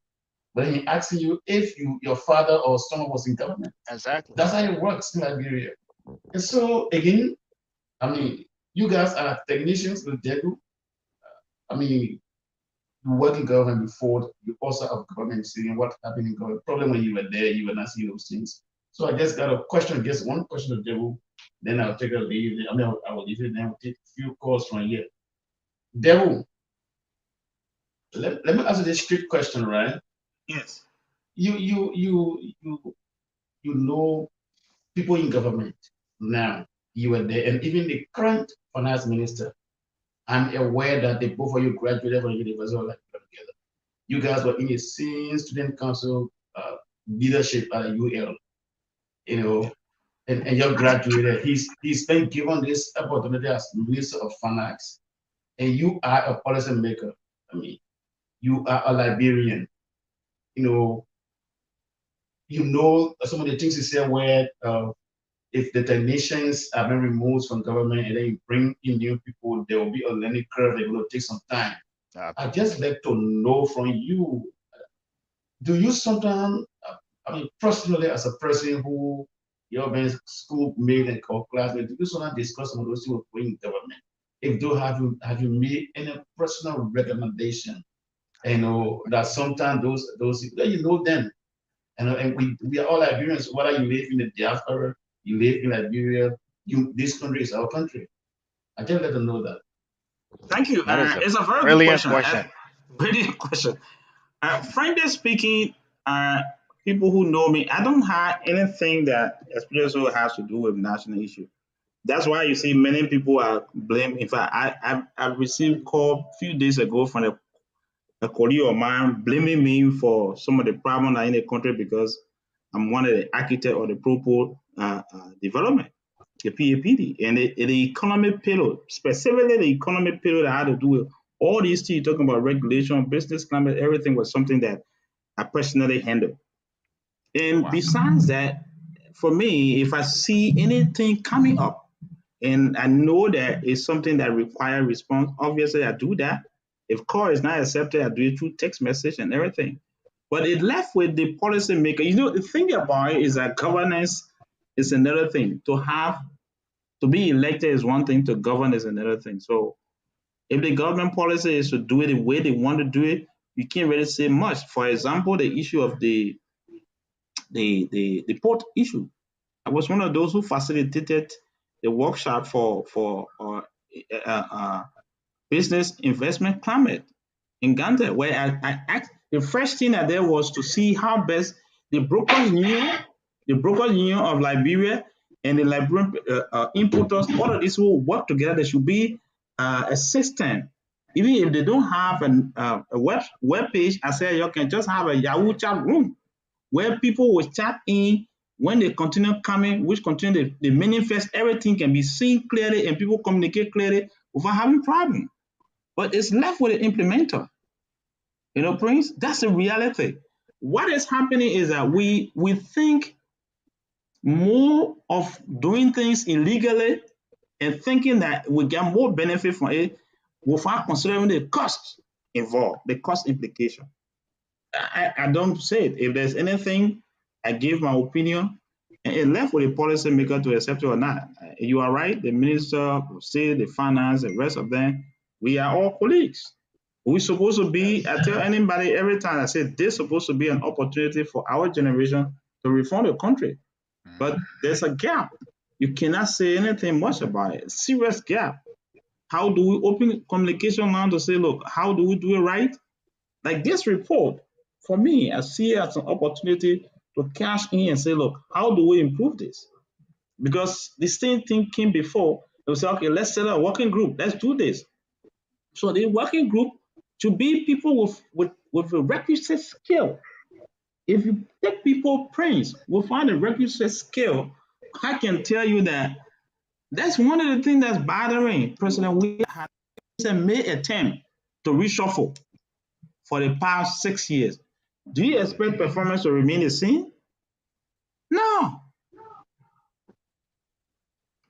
But then he asking you if your father or someone was in government. Exactly. That's how it works in Liberia. And so again, I mean, you guys are technicians with Debu. I mean, you work in government before, you also have government seeing what happened in government. Probably when you were there, you were not seeing those things. So I just got a question, just one question of Debu. Then I'll take a leave. I mean, I will leave it, then I'll take a few calls from here. Debu, let me ask you this strict question, right? Yes. You know people in government now. You were there, and even the current finance minister. I'm aware that the both of you graduated from University of Liberia together. You guys were in the same student council leadership at UL, you Yeah. know, and you graduated. He's been given this opportunity as Minister of Finance, and you are a policy maker. I mean, you are a Liberian. You some of the things he said where if the technicians are being removed from government and then you bring in new people, there will be a learning curve. They're going to take some time. I just like to know from you, do you sometimes, I mean, personally, as a person who you've been schoolmate and classmate, do you sometimes discuss some of those things with in government? If do, have you made any personal recommendation? That sometimes those people, you know them, and we are all Liberians, whether you live in the diaspora, you live in Liberia, this country is our country. I just let them know that. Thank you. That is a It's a very good brilliant question. question. Brilliant question. Frankly speaking, uh, people who know me, I don't have anything that especially has to do with national issue. That's why you see many people are blamed. In fact, I received call a few days ago from a colleague of mine blaming me for some of the problems that are in the country because I'm one of the architect of the proposed development, the PAPD, and the economic pillar, specifically the economic pillar that had to do with all these things, talking about regulation, business climate, everything was something that I personally handle. And Wow. besides that, for me, if I see anything coming up and I know that it's something that requires response, obviously I do that. If call is not accepted, I do it through text message and everything. But it left with the policymaker. The thing about it is that governance is another thing. To be elected is one thing, to govern is another thing. So if the government policy is to do it the way they want to do it, you can't really say much. For example, the issue of the port issue. I was one of those who facilitated the workshop for business investment climate in Ghana, where I asked the first thing I did was to see how best the brokers union of Liberia and the Liberian importers, all of these will work together. There should be a system. Even if they don't have a web page, I said you can just have a Yahoo chat room where people will chat in when they continue coming, which continue the manifest, everything can be seen clearly and people communicate clearly without having problem. But it's left with the implementer. You know, Prince, that's the reality. What is happening is that we think more of doing things illegally and thinking that we get more benefit from it without considering the cost involved, the cost implication. I don't say it. If there's anything, I give my opinion, and it left with the policymaker to accept it or not. You are right. The minister, state, the finance, the rest of them, we are all colleagues. We're supposed to be, I tell anybody every time I say this supposed to be an opportunity for our generation to reform the country. But there's a gap. You cannot say anything much about it. Serious gap. How do we open communication now to say, look, how do we do it right? Like this report, for me, I see it as an opportunity to cash in and say, look, how do we improve this? Because the same thing came before. They will say, okay, let's set up a working group. Let's do this. So the working group should be people with a requisite skill. If you take people brains without a requisite skill, I can tell you that that's one of the things that's bothering President William had made attempt to reshuffle for the past 6 years. Do you expect performance to remain the same? No.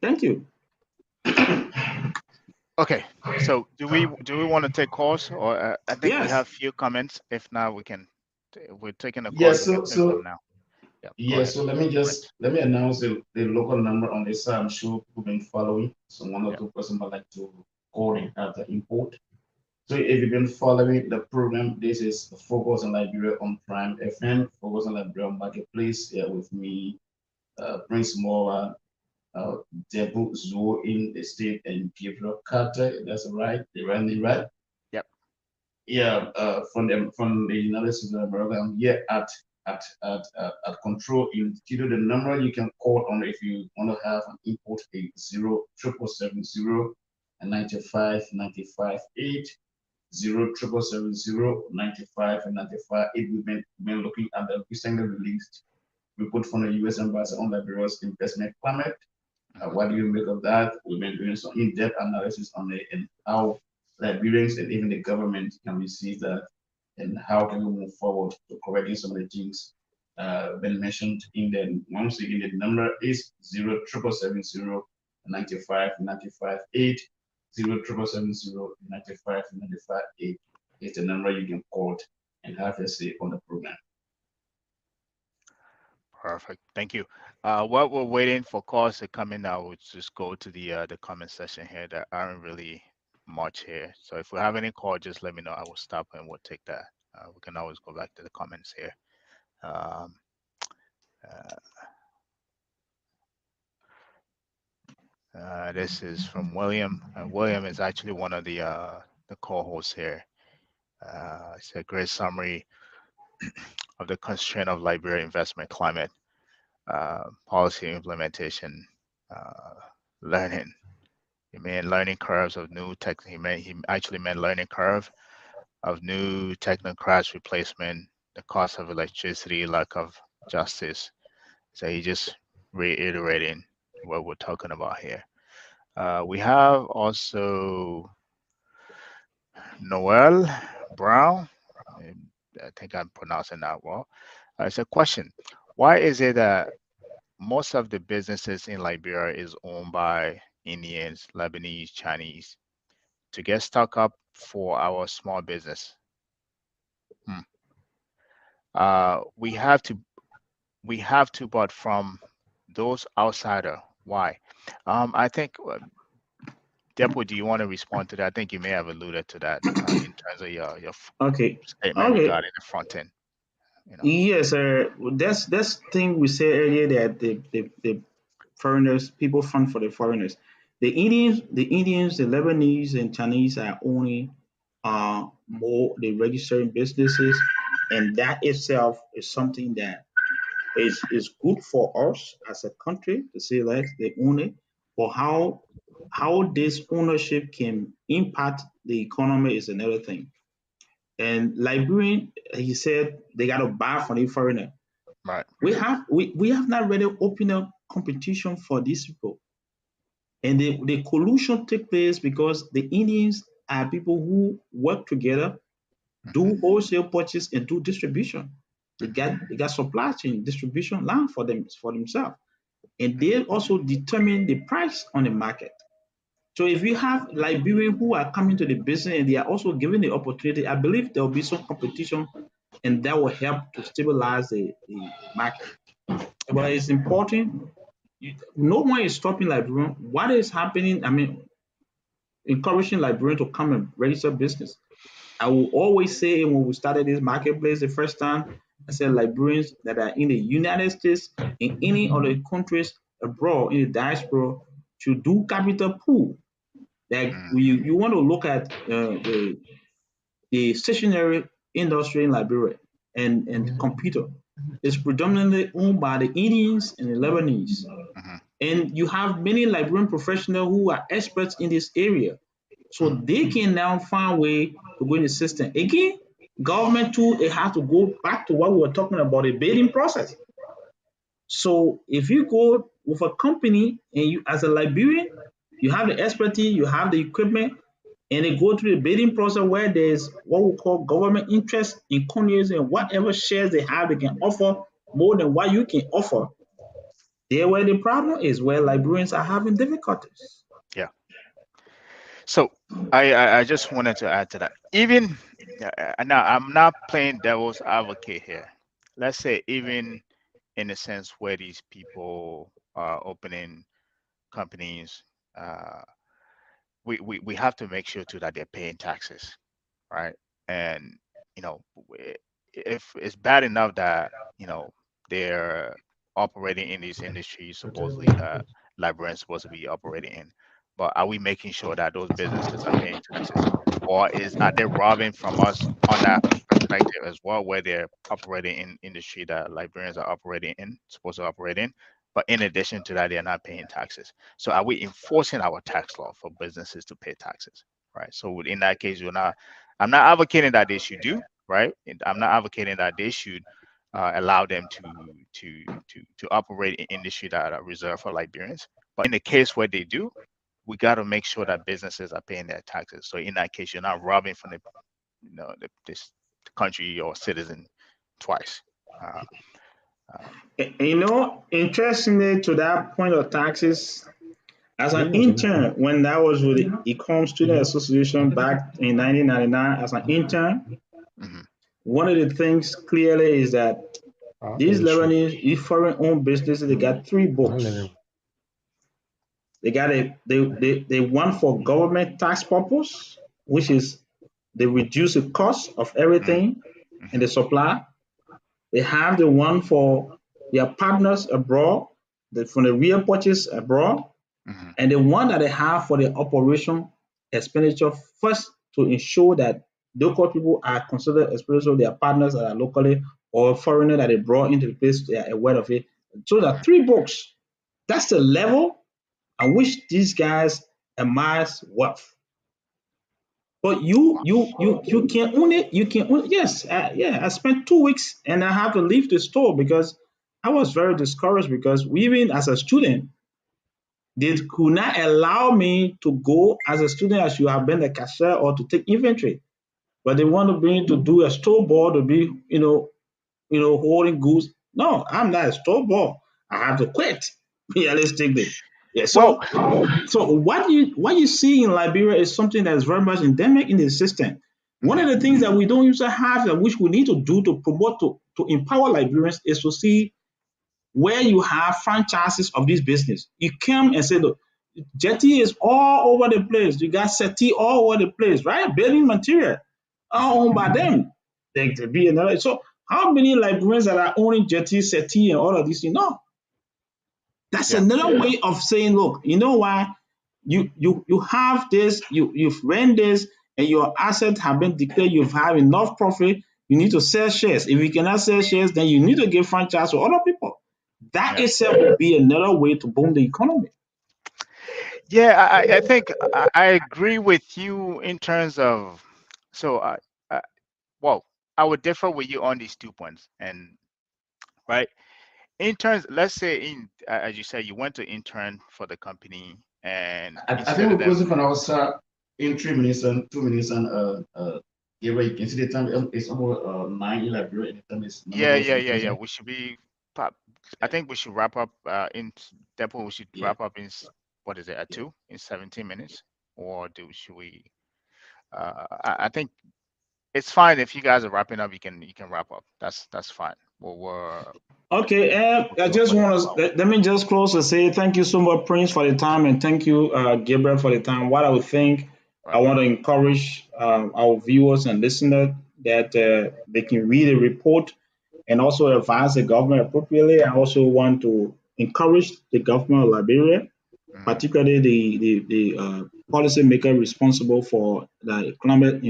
Thank you. Okay, so do we want to take calls, or I think we Yes. have few comments. If not, we can. We're taking the Yeah, calls. We can take them now. Yeah, go yeah, ahead. so let me announce the local number on this. I'm sure people been following. So one or Yeah. two person might like to call and have the import. So if you've been following the program, this is Focus on Liberia on Prime FM, Focus on Liberia on Marketplace, with me, Prince Moa, Debu Zoo in the state, and Gabriel Carter. That's right, they ran the right. Yep. Yeah, from the United States of America. I'm here at control in studio. The number you can call on if you want to have an import a 07770 and 95 95 8. 07770 95 and 95 8. We've been looking at the recently released report from the U.S. Embassy on Liberia's investment climate. What do you make of that? We've been doing some in-depth analysis on it and how Liberians and even the government can receive that, and how can we move forward to correcting some of the things been mentioned in the. Once again, the number is 07770 95 95 8. 07770 95 95 8 is the number you can call and have a say on the program. Perfect. Thank you. While we're waiting for calls to come in, I will just go to the comment section here. There aren't really much here. So if we have any call, just let me know. I will stop and we'll take that. We can always go back to the comments here. Um, this is from William. William is actually one of the co-hosts here. It's a great summary of the constraint of Liberia investment climate, policy implementation, learning. He meant learning curves of new tech. He actually meant learning curve of new technocrats replacement, the cost of electricity, lack of justice. So he just reiterating what we're talking about here. We have also Noel Brown. I think I'm pronouncing that well. It's a question. Why is it that most of the businesses in Liberia is owned by Indians, Lebanese, Chinese to get stuck up for our small business? We have to, but from those outsider. Why? I think Depo, do you want to respond to that? I think you may have alluded to that in terms of your Okay. statement Okay. regarding the front end. You know. Yes, sir. That's thing we said earlier that the foreigners, people fund for the foreigners. The Indians, the Lebanese, and Chinese are only more the registering businesses, and that itself is something that is good for us as a country to say like they own it, but how this ownership can impact the economy is another thing. And Liberian, he said they got to buy from the foreigner. Right. We have not really opened up competition for these people. And the collusion took place because the Indians are people who work together, Hmm. do wholesale purchase and do distribution. They Hmm. got they got supply chain distribution line for themselves. And Hmm. they also determine the price on the market. So if you have Liberians who are coming to the business and they are also given the opportunity, I believe there will be some competition and that will help to stabilize the market. Yeah. But it's important. No one is stopping Liberian. What is happening? I mean, encouraging Liberian to come and register business. I will always say when we started this marketplace the first time, I said Liberians that are in the United States, in any other countries abroad, in the diaspora, should do capital pool. Like Mm. you want to look at the stationery industry in Liberia and computer. It's predominantly owned by the Indians and the Lebanese. Hmm. And you have many Liberian professionals who are experts in this area. So Hmm. they can now find a way to go in the system. Again, government too, it has to go back to what we were talking about, the bidding process. So if you go with a company and you as a Liberian, you have the expertise, you have the equipment, and they go through the bidding process where there's what we call government interest in companies and whatever shares they have, they can offer more than what you can offer. There where the problem is, where Liberians are having difficulties. Yeah. So I just wanted to add to that. Even now, I'm not playing devil's advocate here. Let's say even in the sense where these people are opening companies, uh, we have to make sure too that they're paying taxes, right? And you know, if it's bad enough that they're operating in these industries supposedly that Liberians supposed to be operating in, but are we making sure that those businesses are paying taxes, or are they robbing from us on that perspective as well, where they're operating in industry that Liberians are operating in, supposed to operate in, but in addition to that, they're not paying taxes. So are we enforcing our tax law for businesses to pay taxes, right? So in that case, I'm not advocating that they should do, right? And I'm not advocating that they should allow them to operate in industry that are reserved for Liberians. But in the case where they do, we got to make sure that businesses are paying their taxes. So in that case, you're not robbing from this country or citizen twice. Uh, Interestingly, to that point of taxes, as an intern, when I was with the Econ Student Association back in 1999, as an intern, mhm, one of the things clearly is that these Lebanese, these foreign-owned businesses, they got three books. They got they one for government tax purpose, which is they reduce the cost of mhm, everything and mhm, the supply. They have the one for their partners abroad, from the real purchase abroad, mhm, and the one that they have for the operation expenditure first to ensure that local people are considered, especially their partners that are locally or foreigner that they brought into the place, they are aware of it. So there are mhm. three books. That's the level at which these guys amass wealth. But you can own it. You can own it. Yes, yeah. I spent 2 weeks and I had to leave the store because I was very discouraged because even as a student, they could not allow me to go as a student as you have been a cashier or to take inventory. But they want me to do a store board to be, holding goods. No, I'm not a store board. I have to quit realistically. Yeah. Well, So what you see in Liberia is something that is very much endemic in the system. One of mhm, the things that we don't usually have that which we need to do to promote to empower Liberians is to see where you have franchises of this business. You come and say, look, jetty is all over the place. You got settee all over the place, right? Building material all owned by them. They to be another. So how many Liberians that are owning jetty, settee, and all of this? That's Yeah. another way of saying, look, you know why? You have this, you've rent this, and your assets have been declared, you've had enough profit, you need to sell shares. If you cannot sell shares, then you need to give franchise to other people. That Yeah. itself will be another way to boom the economy. Yeah, I think I agree with you in terms of, so I well, I would differ with you on these 2 points. And right, in terms, let's say as you said, you went to intern for the company, and I instead think of we're them, closing for our in 3 minutes and 2 minutes and yeah, right. You can see the time it's almost 9:11. And the time is none of us will be yeah, closing. we should be. pop- I Yeah, think we should wrap up in Depo. We should yeah, wrap up what is it, at yeah. 2 in 17 minutes, or should we? I think it's fine if you guys are wrapping up. You can wrap up. That's fine. Okay, We'll I close just for the want next to hour. let me just close and say thank you so much, Prince, for the time, and thank you, Gabriel, for the time. What I would think, I Right. want to encourage our viewers and listeners that they can read the report and also advise the government appropriately. I also want to encourage the government of Liberia, Hmm. particularly the policymaker responsible for the climate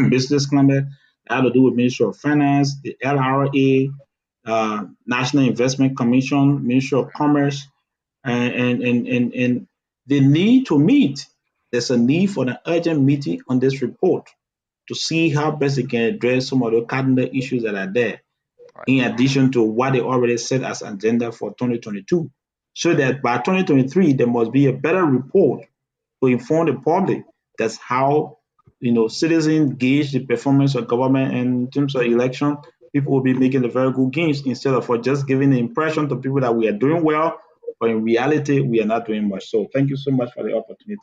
business climate, that have to do with Ministry of Finance, the LRA, National Investment Commission, Ministry of Commerce, and the need to meet. There's a need for an urgent meeting on this report to see how best they can address some of the cardinal issues that are there, Right. in addition to what they already set as agenda for 2022. So that by 2023, there must be a better report to inform the public. That's how citizens gauge the performance of government. And in terms of election, people will be making the very good gains instead of for just giving the impression to people that we are doing well, but in reality, we are not doing much. So thank you so much for the opportunity.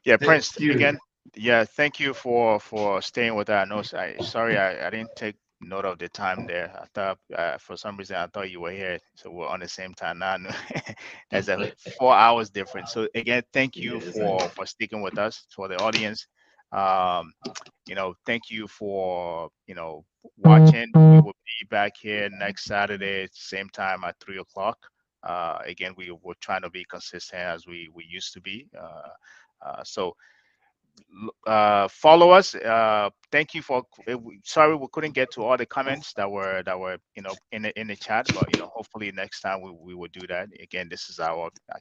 Yeah, Thank Prince, you. again, yeah, thank you for staying with that. No, sorry, I didn't take note of the time there. I thought for some reason I thought you were here, so we're on the same time now. There's a 4 hours difference. So again, thank you Yes, for sticking with us, for the audience. Um, thank you for watching. We will be back here next Saturday, same time at 3 o'clock. Again, we're trying to be consistent as we used to be. So follow us. Thank you for. Sorry we couldn't get to all the comments that were in the chat, but hopefully next time we will do that. Again, this is I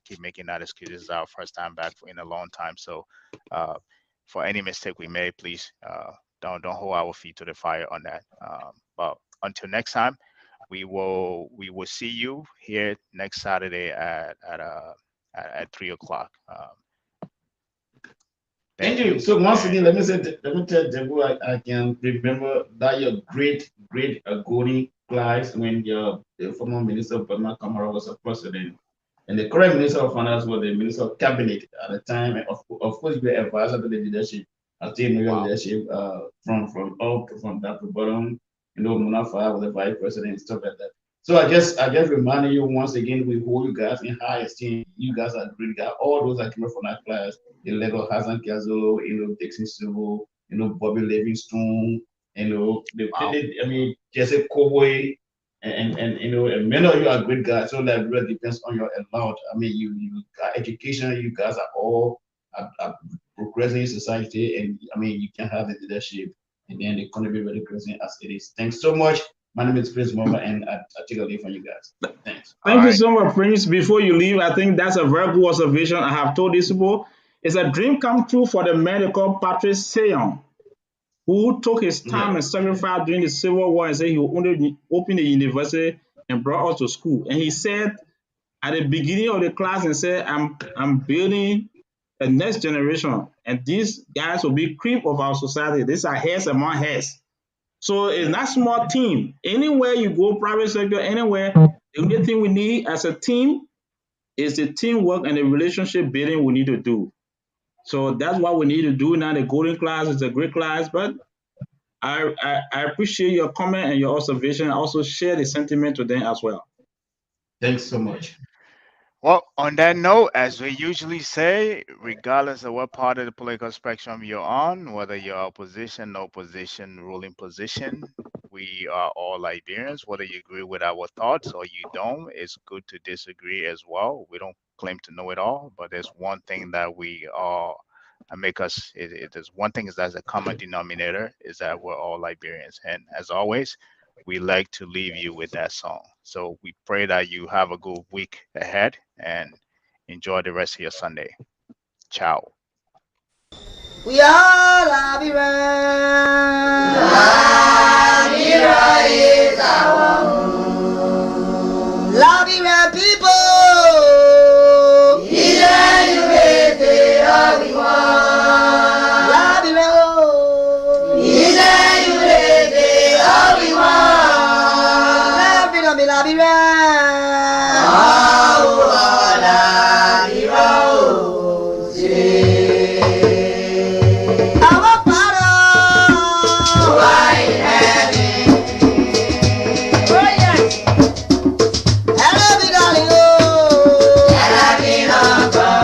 keep making that excuse. This is our first time back in a long time, so uh, for any mistake we made, please don't hold our feet to the fire on that. But until next time, we will see you here next Saturday at 3 o'clock. thank Thank you. you. So once And again, let me tell Deborah, I can remember that your great Agoni class when the former minister of Burma Kamara was a president, and the current minister of finance was the minister of cabinet at the time. And of course, you were advisor to the leadership. I still know your wow. leadership from up to from top to bottom. Munafa was the vice president and stuff like that. So I just reminded you once again, we hold you guys in high esteem. You guys are great guys. All those that came from that class, the Lego Hassan Kiazo, Dixon Silvo, Bobby Livingstone, Wow. I mean, Jesse Cowboy, and and many of you are great guys. So that really depends on your amount. I mean, you got education. You guys are all are progressing in society, and I mean, you can have the leadership, and then the economy really progressing as it is. Thanks so much. My name is Prince Mova, and I take a leave from you guys. Thanks. All Thank you right. so much, Prince. Before you leave, I think that's a very good observation. I have told this people it's a dream come true for the man they call Patrick Sayon, who took his time Yeah. and sacrificed during the Civil War and said he will only open the university and brought us to school. And he said at the beginning of the class and said, I'm building the next generation, and these guys will be cream of our society. These are heads among heads. So it's Yeah. not small team. Anywhere you go, private sector, anywhere, the only thing we need as a team is the teamwork and the relationship building we need to do. So that's what we need to do now. The golden class is a great class, but I appreciate your comment and your observation. I also share the sentiment to them as well. Thanks so much. Well, on that note, as we usually say, regardless of what part of the political spectrum you're on, whether you're opposition, no position, ruling position, we are all Liberians. Whether you agree with our thoughts or you don't, it's good to disagree as well. We don't claim to know it all, but there's one thing that we all make us. It is one thing is that's a common denominator is that we're all Liberians. And as always, we like to leave you with that song. So we pray that you have a good week ahead and enjoy the rest of your Sunday. Ciao. We are Labira. Labira is our home. Labira people.